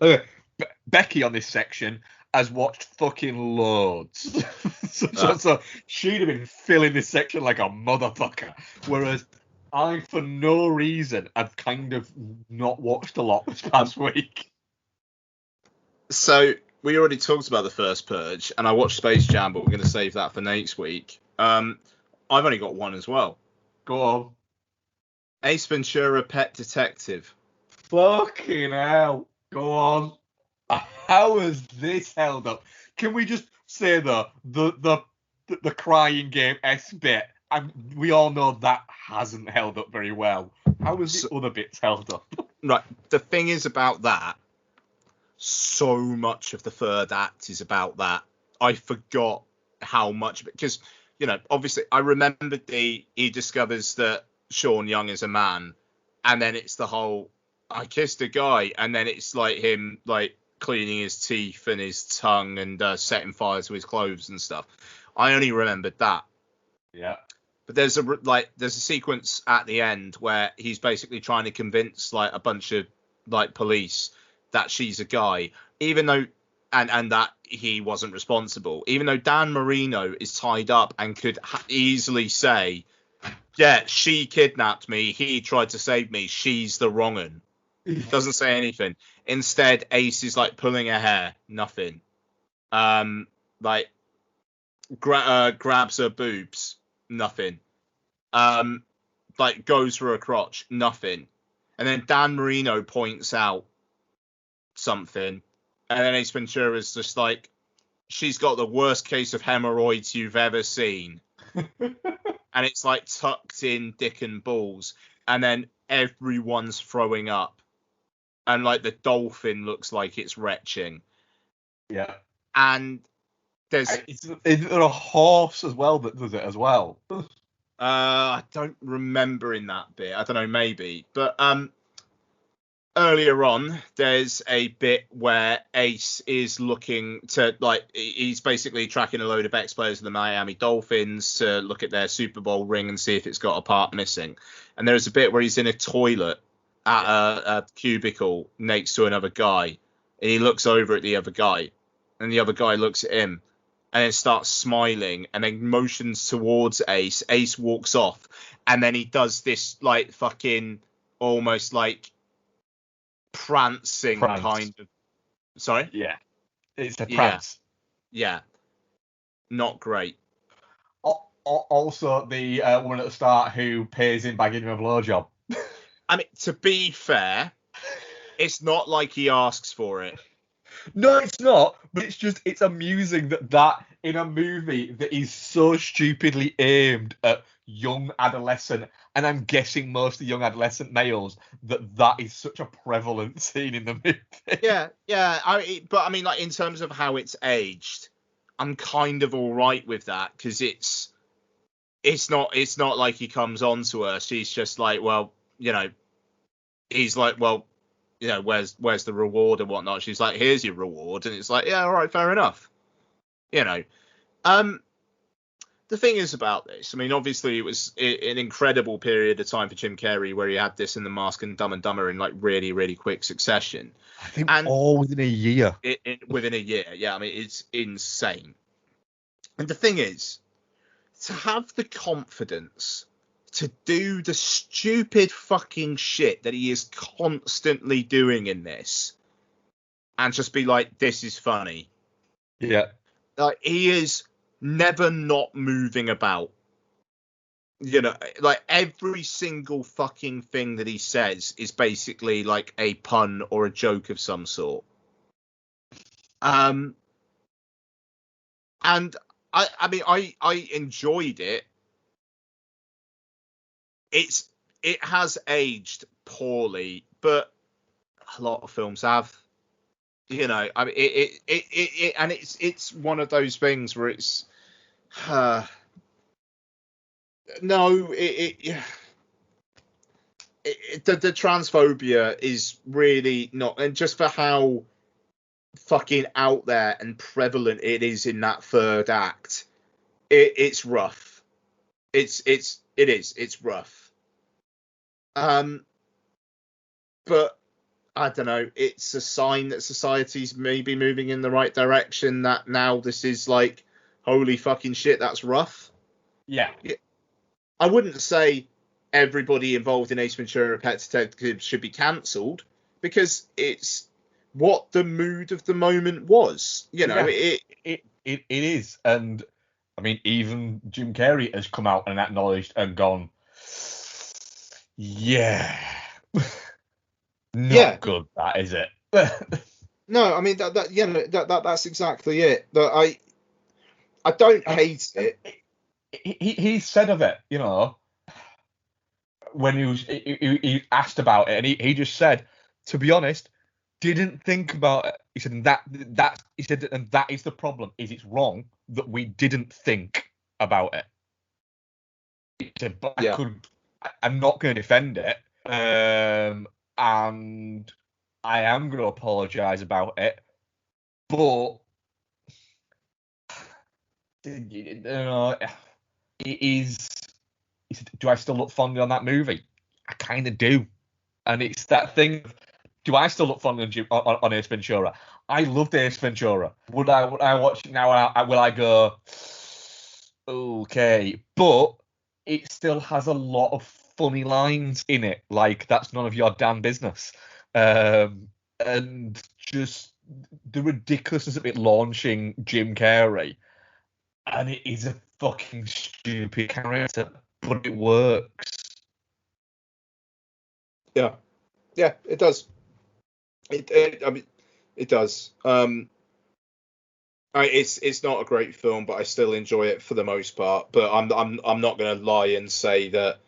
Okay. Becky on this section has watched fucking loads. so she'd have been filling this section like a motherfucker. Whereas I, for no reason, have kind of not watched a lot this past week. So we already talked about the first Purge, and I watched Space Jam, but we're going to save that for next week. I've only got one as well. Go on. Ace Ventura: Pet Detective. Fucking hell. Go on. How has this held up? Can we just say the crying game S bit? We all know that hasn't held up very well. How has the other bits held up? Right. The thing is about that, so much of the third act is about that. I forgot how much, because, obviously I remembered he discovers that Sean Young is a man, and then it's the whole I kissed a guy, and then it's like him like cleaning his teeth and his tongue and setting fire to his clothes and stuff. I only remembered that. Yeah. But there's a sequence at the end where he's basically trying to convince like a bunch of like police that she's a guy, even though and that he wasn't responsible, even though Dan Marino is tied up and could easily say, yeah, she kidnapped me, he tried to save me, she's the wrong one. Doesn't say anything. Instead, Ace is like pulling her hair, nothing. Like grabs her boobs, nothing. Like goes for her crotch, nothing. And then Dan Marino points out something, and then Ace Ventura is just like, she's got the worst case of hemorrhoids you've ever seen. And it's like tucked in dick and balls, and then everyone's throwing up, and like the dolphin looks like it's retching. Yeah. And there's Is there a horse as well that does it as well? I don't remember in that bit. I don't know, maybe. But earlier on, there's a bit where Ace is looking to, like, he's basically tracking a load of ex-players of the Miami Dolphins to look at their Super Bowl ring and see if it's got a part missing. And there's a bit where he's in a toilet at a cubicle next to another guy, and he looks over at the other guy, and the other guy looks at him, and then starts smiling, and then motions towards Ace. Ace walks off, and then he does this, like, fucking almost like prancing kind of. Sorry? Yeah. It's a Yeah. prance. Yeah. Not great. Also, the one at the start who pays him by giving him a blowjob. I mean, to be fair, it's not like he asks for it. No, it's not. But it's amusing that in a movie that is so stupidly aimed at young adolescent, and I'm guessing mostly young adolescent males, that is such a prevalent scene in the movie. Yeah. But I mean, like, in terms of how it's aged, I'm kind of all right with that, because it's not like he comes on to her. She's just like, well, he's like, well, where's the reward and whatnot. She's like, here's your reward, and it's like, yeah, all right, fair enough. The thing is about this, I mean, obviously it was an incredible period of time for Jim Carrey where he had this in The Mask and Dumb and Dumber in, like, really, really quick succession. I think all within a year. Within a year, yeah. I mean, it's insane. And the thing is, to have the confidence to do the stupid fucking shit that he is constantly doing in this, and just be like, this is funny. Yeah. Like, he is never not moving about. Like, every single fucking thing that he says is basically like a pun or a joke of some sort. And I mean, I enjoyed it. It has aged poorly, but a lot of films have. I mean, and it's one of those things where it's the transphobia is really not, and just for how fucking out there and prevalent it is in that third act, it's rough. It's rough. But I don't know, it's a sign that society's maybe moving in the right direction, that now this is like, holy fucking shit, that's rough. Yeah. I wouldn't say everybody involved in Ace Ventura: Pet Detective should be cancelled, because it's what the mood of the moment was. It is. And I mean, even Jim Carrey has come out and acknowledged and gone, yeah. Not good, that, is it? No, I mean, that's exactly it. That I don't hate it. He said of it, when he asked about it, and he just said, to be honest, didn't think about it. He said, and that is the problem, is it's wrong that we didn't think about it. He said, but I'm not going to defend it, and I am going to apologise about it, but it is. He said, do I still look fondly on that movie? I kind of do. And it's that thing. Do I still look fondly on Ace Ventura? I loved Ace Ventura. Would I watch it now? Will I go, okay? But it still has a lot of funny lines in it, like, that's none of your damn business. And just the ridiculousness of it launching Jim Carrey. And it is a fucking stupid character, but it works. Yeah, it does. I mean, it does. It's not a great film, but I still enjoy it for the most part. But I'm not going to lie and say that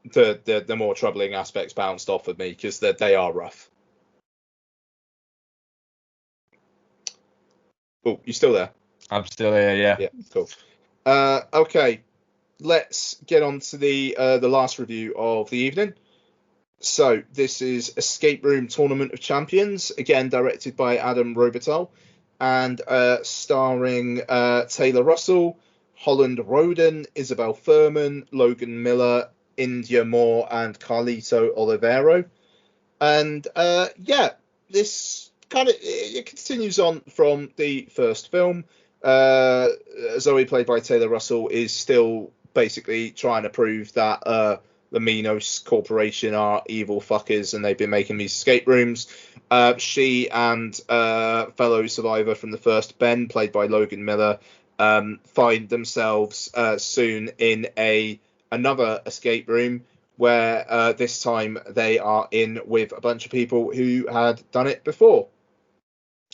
the more troubling aspects bounced off of me, because they are rough. Oh, you still there? I'm still here, yeah. Yeah, cool. Okay, let's get on to the last review of the evening. So this is Escape Room Tournament of Champions, again directed by Adam Robitel, and starring Taylor Russell, Holland Roden, Isabel Furman, Logan Miller, India Moore, and Carlito Olivero. And this kind of it continues on from the first film. Zoe, played by Taylor Russell, is still basically trying to prove that the Minos Corporation are evil fuckers and they've been making these escape rooms. She and fellow survivor from the first, Ben, played by Logan Miller, find themselves soon in another escape room where this time they are in with a bunch of people who had done it before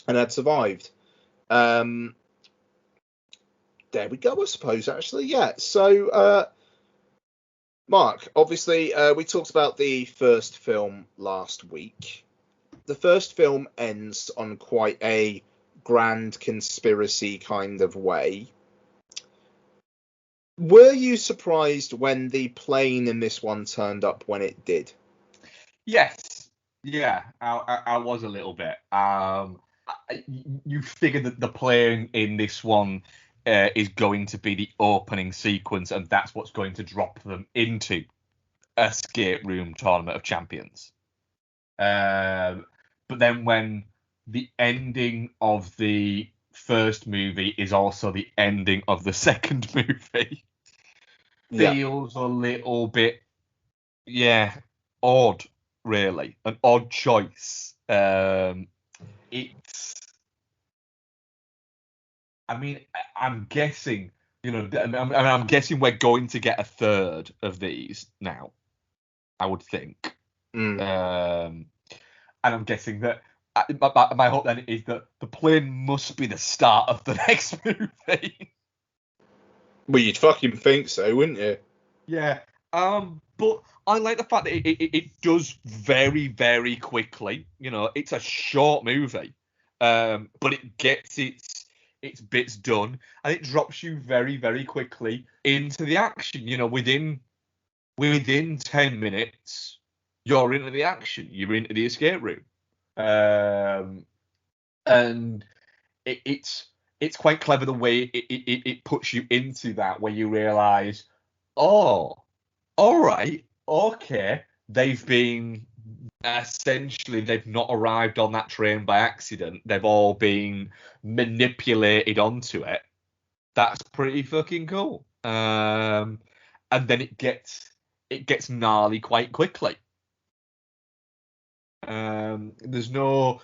and had survived. There we go, I suppose, actually. Yeah, so Mark, obviously, we talked about the first film last week. The first film ends on quite a grand conspiracy kind of way. Were you surprised when the plane in this one turned up when it did? Yes. Yeah, I was a little bit. You figure that the plane in this one is going to be the opening sequence, and that's what's going to drop them into Escape Room Tournament of Champions. But then when the ending of the first movie is also the ending of the second movie, feels a little bit, odd, really. An odd choice. I'm guessing, I'm guessing we're going to get a third of these now, I would think. And I'm guessing that my hope then is that the plane must be the start of the next movie. Well, you'd fucking think so, wouldn't you? Yeah. But I like the fact that it does very, very quickly. It's a short movie, but it gets its bits done, and it drops you very, very quickly into the action. Within 10 minutes, you're into the action. You're into the escape room, and it's quite clever the way it puts you into that, where you realise, oh, all right, okay, they've not arrived on that train by accident. They've all been manipulated onto it. That's pretty fucking cool. And then it gets gnarly quite quickly. There's no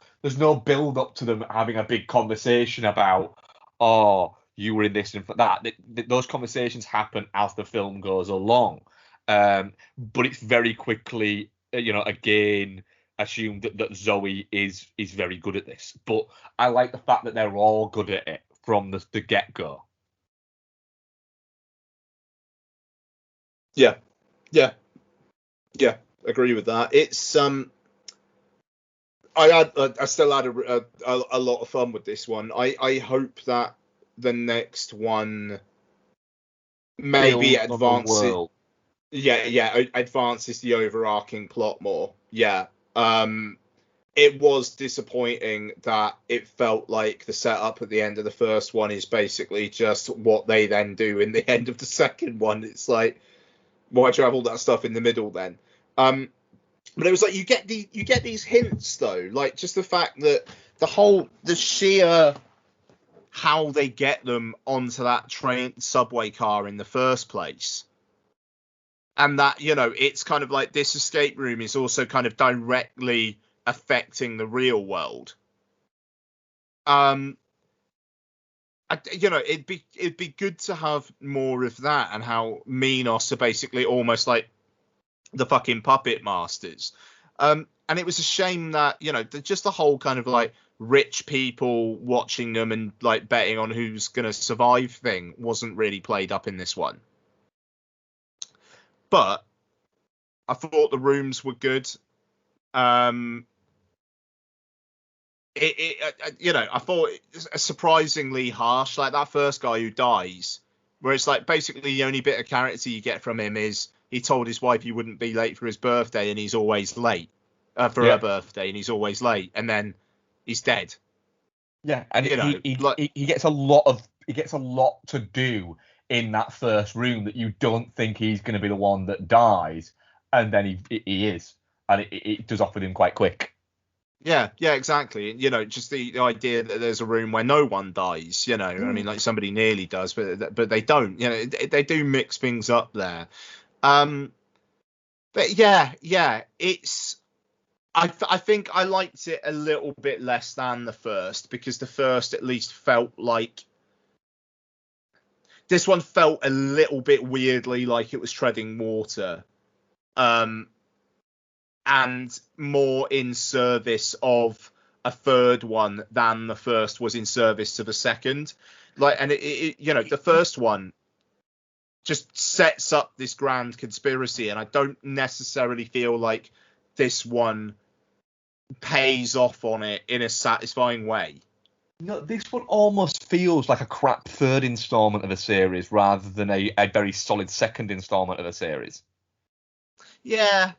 build up to them having a big conversation about, oh, you were in this and that. Those conversations happen as the film goes along. But it's very quickly, again, assumed that Zoe is very good at this. But I like the fact that they're all good at it from the get-go. Yeah, agree with that. It's I still had a lot of fun with this one. I hope that the next one maybe advances. Advances the overarching plot more. Yeah. It was disappointing that it felt like the setup at the end of the first one is basically just what they then do in the end of the second one. It's like, why do you have all that stuff in the middle then? But it was like you get these hints though, like just the fact that the sheer how they get them onto that subway car in the first place. And that, it's kind of like this escape room is also kind of directly affecting the real world. It'd be good to have more of that, and how Minos are basically almost like the fucking puppet masters. And it was a shame that, just the whole kind of like rich people watching them and like betting on who's going to survive thing wasn't really played up in this one. But I thought the rooms were good. I thought it was surprisingly harsh. Like that first guy who dies, where it's like basically the only bit of character you get from him is he told his wife he wouldn't be late for his birthday, and he's always late for her birthday, and he's always late, and then he's dead. Yeah, and he gets a lot to do in that first room that you don't think he's going to be the one that dies, and then he is, and it does off with him quite quick. Yeah, exactly. Just the idea that there's a room where no one dies. I mean, like somebody nearly does, but they don't. They do mix things up there. But yeah, it's. I think I liked it a little bit less than the first, because the first at least felt like. This one felt a little bit weirdly like it was treading water. And more in service of a third one than the first was in service to the second. The first one just sets up this grand conspiracy, and I don't necessarily feel like this one pays off on it in a satisfying way. No, this one almost feels like a crap third installment of a series rather than a very solid second installment of a series. Yeah.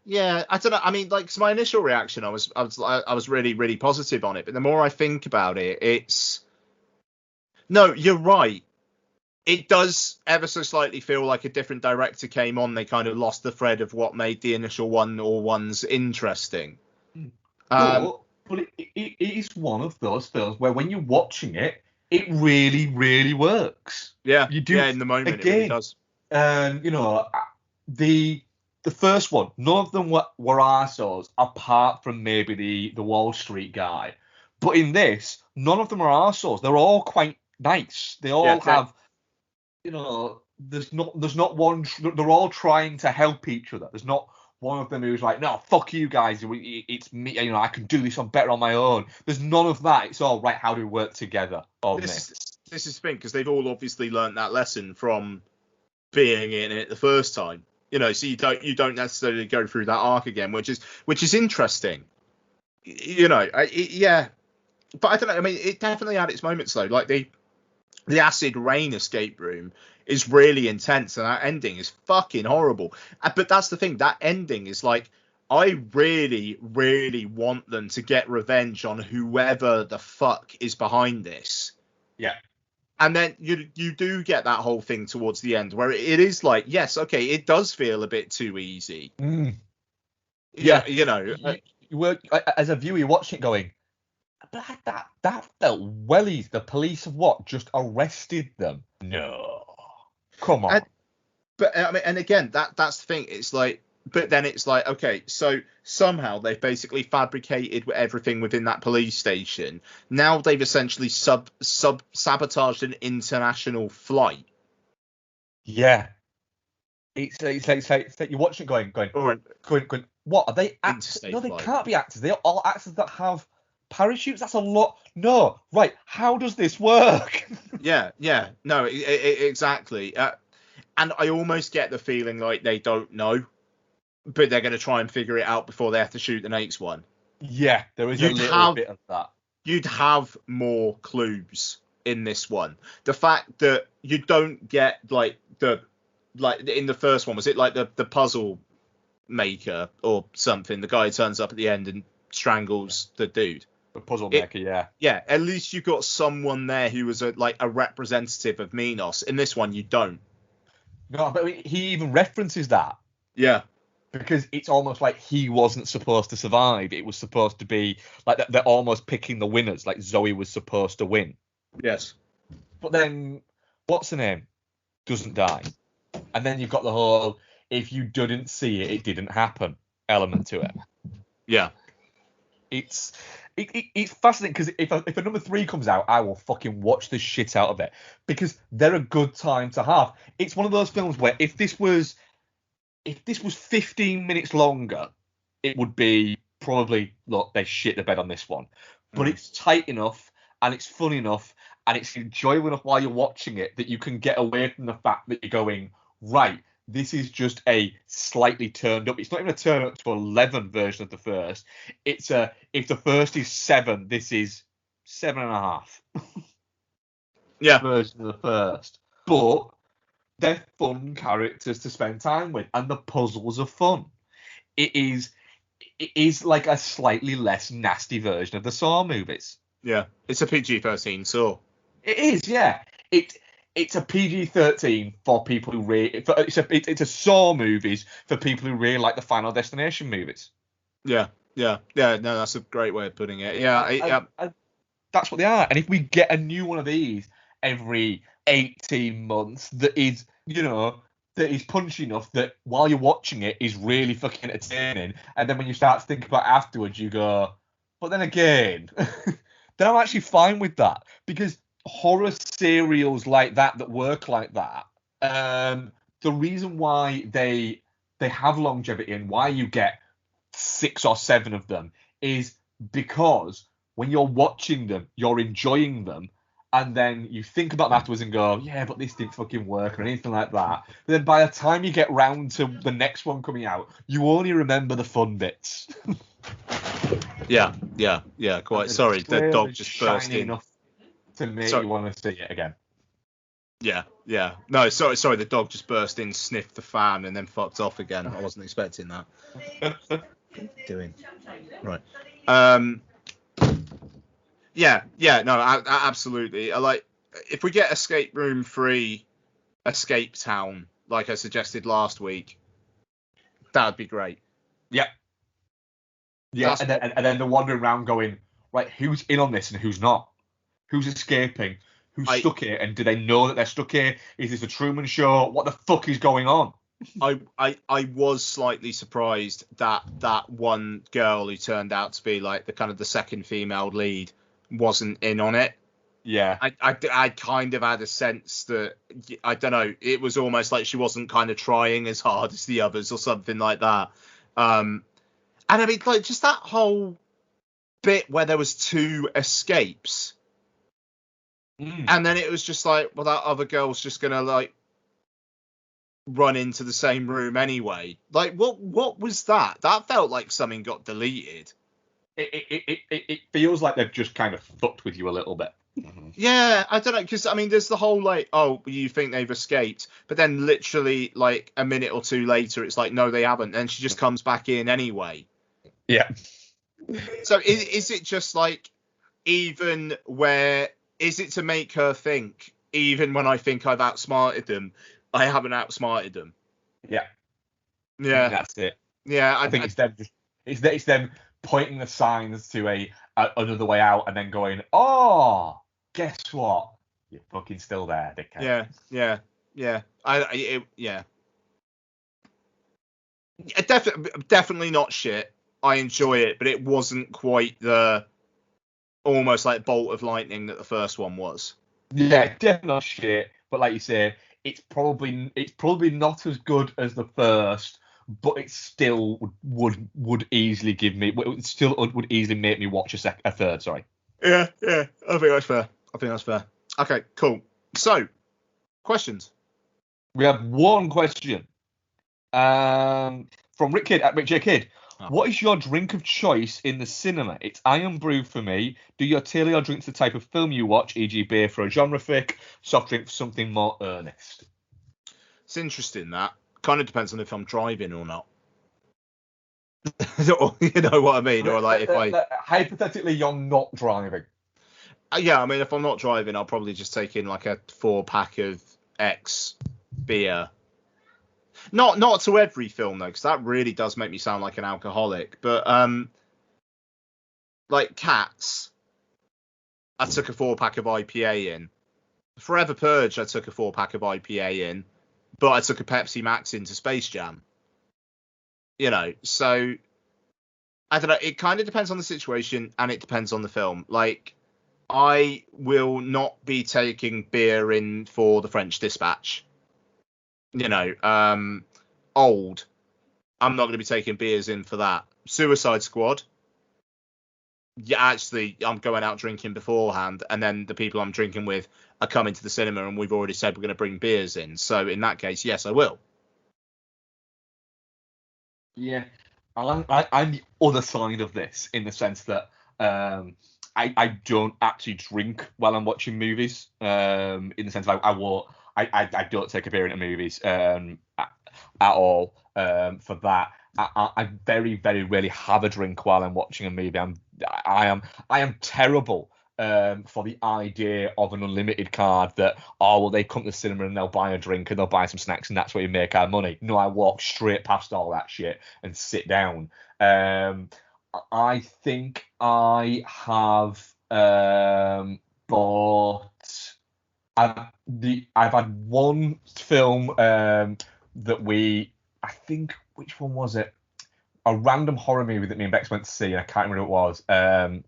I don't know. I mean, so my initial reaction, I was really, really positive on it. But the more I think about it, no, you're right. It does ever so slightly feel like a different director came on. They kind of lost the thread of what made the initial ones interesting. But it is one of those films where when you're watching it, it really, really works. Yeah, you do. Yeah, in the moment, again, it really does. The first one, none of them were arseholes, apart from maybe the Wall Street guy. But in this, none of them are arseholes. They're all quite nice. They all have, there's not one. They're all trying to help each other. There's not one of them who's like, no, fuck you guys. It's me. I can do this. I'm better on my own. There's none of that. It's all right. How do we work together on this? This is the thing, because they've all obviously learned that lesson from being in it the first time. So you don't necessarily go through that arc again, which is interesting. But I don't know. I mean, it definitely had its moments though. Like the acid rain escape room is really intense, and that ending is fucking horrible. But that's the thing. That ending is like, I really, really want them to get revenge on whoever the fuck is behind this. Yeah. And then you do get that whole thing towards the end where it is like, yes, okay, it does feel a bit too easy. Yeah, you were, as a viewer, you're watching it going, but that felt well easy. The police have just arrested them? No, come on. But I mean, and again, that's the thing. It's like, but then it's like, okay, so somehow they've basically fabricated everything within that police station. Now they've essentially sabotaged an international flight. Yeah. It's like you're watching it going, what are they actors? No, they can't be actors. They're all actors that have parachutes. That's a lot. No, right. How does this work? Yeah. No, exactly. And I almost get the feeling like they don't know, but they're going to try and figure it out before they have to shoot the next one. Yeah, there is a little bit of that. You'd have more clues in this one. The fact that you don't get like in the first one, was it like the puzzle maker or something? The guy who turns up at the end and strangles the dude. The puzzle maker, yeah. Yeah, at least you got someone there who was a representative of Minos. In this one, you don't. No, but he even references that. Yeah. Because it's almost like he wasn't supposed to survive. It was supposed to be like they're almost picking the winners, like Zoe was supposed to win. Yes. But then, what's her name? Doesn't die. And then you've got the whole, if you didn't see it, it didn't happen element to it. Yeah. It's fascinating, because if a number 3 comes out, I will fucking watch the shit out of it, because they're a good time to have. It's one of those films where if this was 15 minutes longer, it would be probably, look, they shit the bed on this one. But it's tight enough, and it's fun enough, and it's enjoyable enough while you're watching it that you can get away from the fact that you're going, right, This is just a slightly turned up. It's not even a turn up to 11 version of the first. It's if the first is 7, this is 7.5. Yeah. Version of the first. But they're fun characters to spend time with, and the puzzles are fun. It is like a slightly less nasty version of the Saw movies. Yeah, it's a PG-13 Saw. It is, yeah. It's a PG-13 for people who really. It's a Saw movies for people who really like the Final Destination movies. Yeah. No, that's a great way of putting it. Yeah, And that's what they are. And if we get a new one of these every 18 months, that is punchy enough that while you're watching it is really fucking entertaining, and then when you start to think about it afterwards, you go, but then again, then I'm actually fine with that, because horror serials like that work like that, the reason why they have longevity and why you get 6 or 7 of them is because when you're watching them, you're enjoying them, and then you think about them afterwards and go, yeah, but this didn't fucking work or anything like that. But then by the time you get round to the next one coming out, you only remember the fun bits. Yeah, quite. Sorry, the dog just burst in. Enough to make you want to see it again. Yeah. No, sorry, the dog just burst in, sniffed the fan, and then fucked off again. I wasn't expecting that. Doing right. No, absolutely. I like if we get Escape Room 3, Escape Town, like I suggested last week, that would be great. Yeah. Yeah, and then they're wandering around going, right, who's in on this and who's not? Who's escaping? Who's stuck here? And do they know that they're stuck here? Is this a Truman Show? What the fuck is going on? I was slightly surprised that one girl who turned out to be like the kind of the second female lead wasn't in on it. Yeah. I kind of had a sense that, I don't know, it was almost like she wasn't kind of trying as hard as the others or something like that. And I mean, like, just that whole bit where there was 2 escapes. And then it was just like, well, that other girl's just going to, like, run into the same room anyway. Like, what was that? That felt like something got deleted. It feels like they've just kind of fucked with you a little bit. Yeah, I don't know, because, I mean, there's the whole, like, oh, you think they've escaped, but then literally, like, a minute or 2 later, it's like, no, they haven't, and she just comes back in anyway. Yeah. So is it just, like, even where... Is it to make her think, even when I think I've outsmarted them, I haven't outsmarted them? Yeah. Yeah. That's it. Yeah, I think it's them pointing the signs to another way out and then going, oh, guess what? You're fucking still there, dickhead. Yeah. Definitely not shit. I enjoy it, but it wasn't quite the almost like bolt of lightning that the first one was. Yeah, definitely not shit. But like you say, it's probably not as good as the first, but it still would easily give me. It still would easily make me watch a third. Sorry. Yeah. I think that's fair. Okay, cool. So, questions. We have one question. From Rick Kidd at Rick J Kidd. Oh. What is your drink of choice in the cinema? It's Iron Brew for me. Do you tailor your drink to the type of film you watch, e.g. beer for a genre flick, soft drink for something more earnest? It's interesting, that. Kind of depends on if I'm driving or not. You know what I mean? Or like if hypothetically, you're not driving. Yeah, I mean, if I'm not driving, I'll probably just take in like a 4-pack of X beer. Not to every film though, because that really does make me sound like an alcoholic. But like Cats, I took a 4-pack of IPA in. Forever Purge, I took a 4-pack of IPA in, but I took a Pepsi Max into Space Jam. You know, so I don't know. It kind of depends on the situation, and it depends on the film. Like, I will not be taking beer in for The French Dispatch. You know, Old. I'm not going to be taking beers in for that. Suicide Squad. Yeah, actually, I'm going out drinking beforehand, and then the people I'm drinking with are coming to the cinema, and we've already said we're going to bring beers in. So in that case, yes, I will. Yeah, I'm the other side of this in the sense that I don't actually drink while I'm watching movies. In the sense of I don't take a beer into movies at all. For that, I very very rarely have a drink while I'm watching a movie. I am terrible. For the idea of an unlimited card that, they come to the cinema and they'll buy a drink and they'll buy some snacks and that's where you make our money. No, I walk straight past all that shit and sit down. I think I have bought. I've had one film that which one was it? A random horror movie that me and Bex went to see, and I can't remember what it was.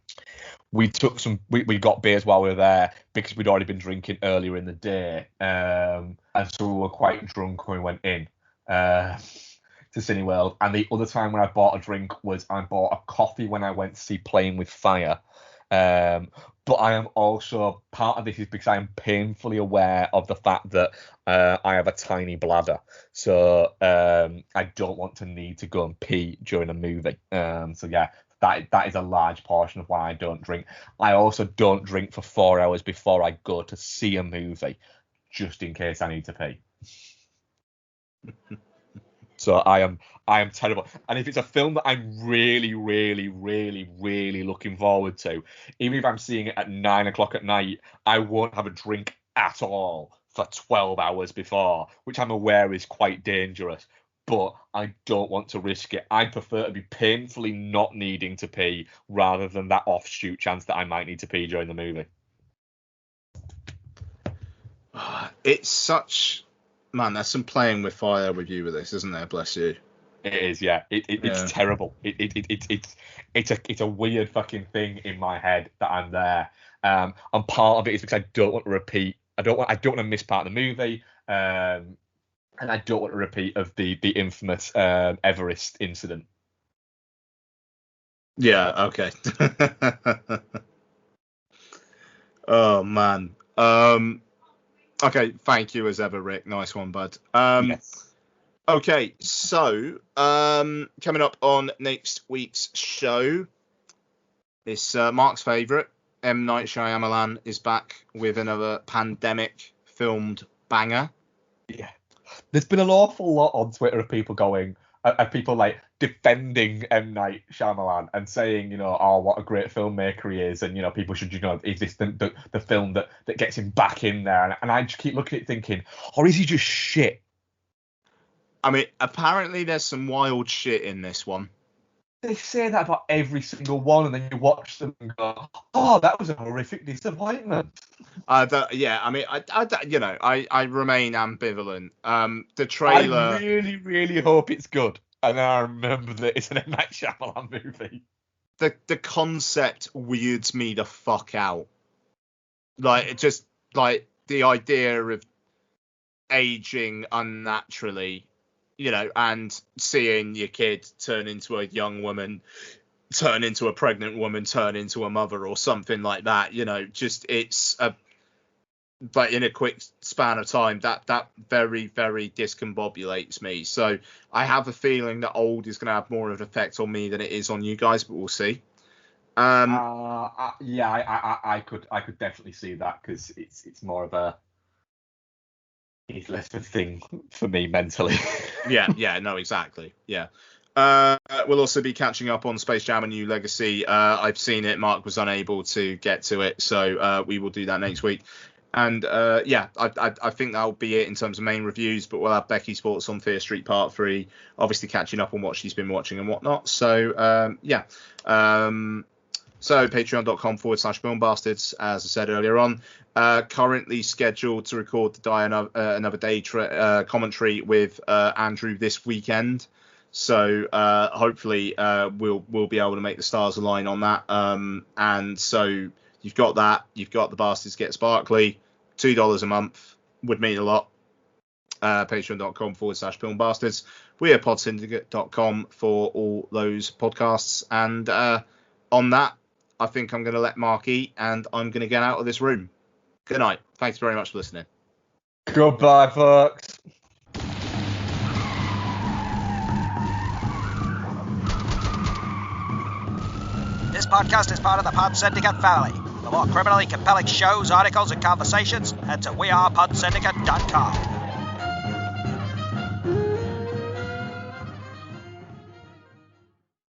We got beers while we were there because we'd already been drinking earlier in the day, and so we were quite drunk when we went in to Cineworld. And the other time when I bought a drink was I bought a coffee when I went to see Playing with Fire. But I am also, part of this is because I am painfully aware of the fact that I have a tiny bladder, so I don't want to need to go and pee during a movie. So yeah. That is a large portion of why I don't drink. I also don't drink for 4 hours before I go to see a movie, just in case I need to pee. So I am terrible. And if it's a film that I'm really, really, really, really looking forward to, even if I'm seeing it at 9 o'clock at night, I won't have a drink at all for 12 hours before, which I'm aware is quite dangerous. But I don't want to risk it. I prefer to be painfully not needing to pee rather than that offshoot chance that I might need to pee during the movie. It's such... Man, there's some playing with fire with you with this, isn't there? Bless you. It is, yeah. It's terrible. It's a weird fucking thing in my head that I'm there. And part of it is because I don't want to repeat. I don't want to miss part of the movie. And I don't want a repeat of the infamous Everest incident. Yeah, okay. Oh, man. Okay, thank you as ever, Rick. Nice one, bud. Yes. Okay, so coming up on next week's show, it's Mark's favourite. M. Night Shyamalan is back with another pandemic-filmed banger. Yeah. There's been an awful lot on Twitter of people people like defending M. Night Shyamalan and saying, what a great filmmaker he is, and people should, is this the film that gets him back in there? And I just keep looking at it thinking, or is he just shit? I mean, apparently there's some wild shit in this one. They say that about every single one, and then you watch them and go, "Oh, that was a horrific disappointment." Yeah, I mean, I remain ambivalent. The trailer. I really, really hope it's good, and I remember that it's an M. Night Shyamalan movie. The concept weirds me the fuck out. Like, it just like the idea of aging unnaturally. And seeing your kid turn into a young woman, turn into a pregnant woman, turn into a mother or something like that, but in a quick span of time, that very, very discombobulates me. So I have a feeling that old is going to have more of an effect on me than it is on you guys, but we'll see. I could definitely see that, because it's more of a... It's less of a thing for me mentally. yeah, no, exactly. Yeah. We'll also be catching up on Space Jam: A New Legacy. I've seen it. Mark was unable to get to it, so we will do that next week. And I think that'll be it in terms of main reviews, but we'll have Becky's thoughts on Fear Street Part 3, obviously catching up on what she's been watching and whatnot. So, So patreon.com/filmbastards, as I said earlier on, currently scheduled to record the Die Another Day commentary with Andrew this weekend. So hopefully we'll be able to make the stars align on that. And so you've got that. You've got the Bastards Get Sparkly. $2 a month would mean a lot. Patreon.com/filmbastards. We're podsyndicate.com for all those podcasts. And on that, I think I'm going to let Mark eat, and I'm going to get out of this room. Good night. Thanks very much for listening. Goodbye, folks. podcast is part of the Pod Syndicate family. For more criminally compelling shows, articles, and conversations, head to wearepodsyndicate.com.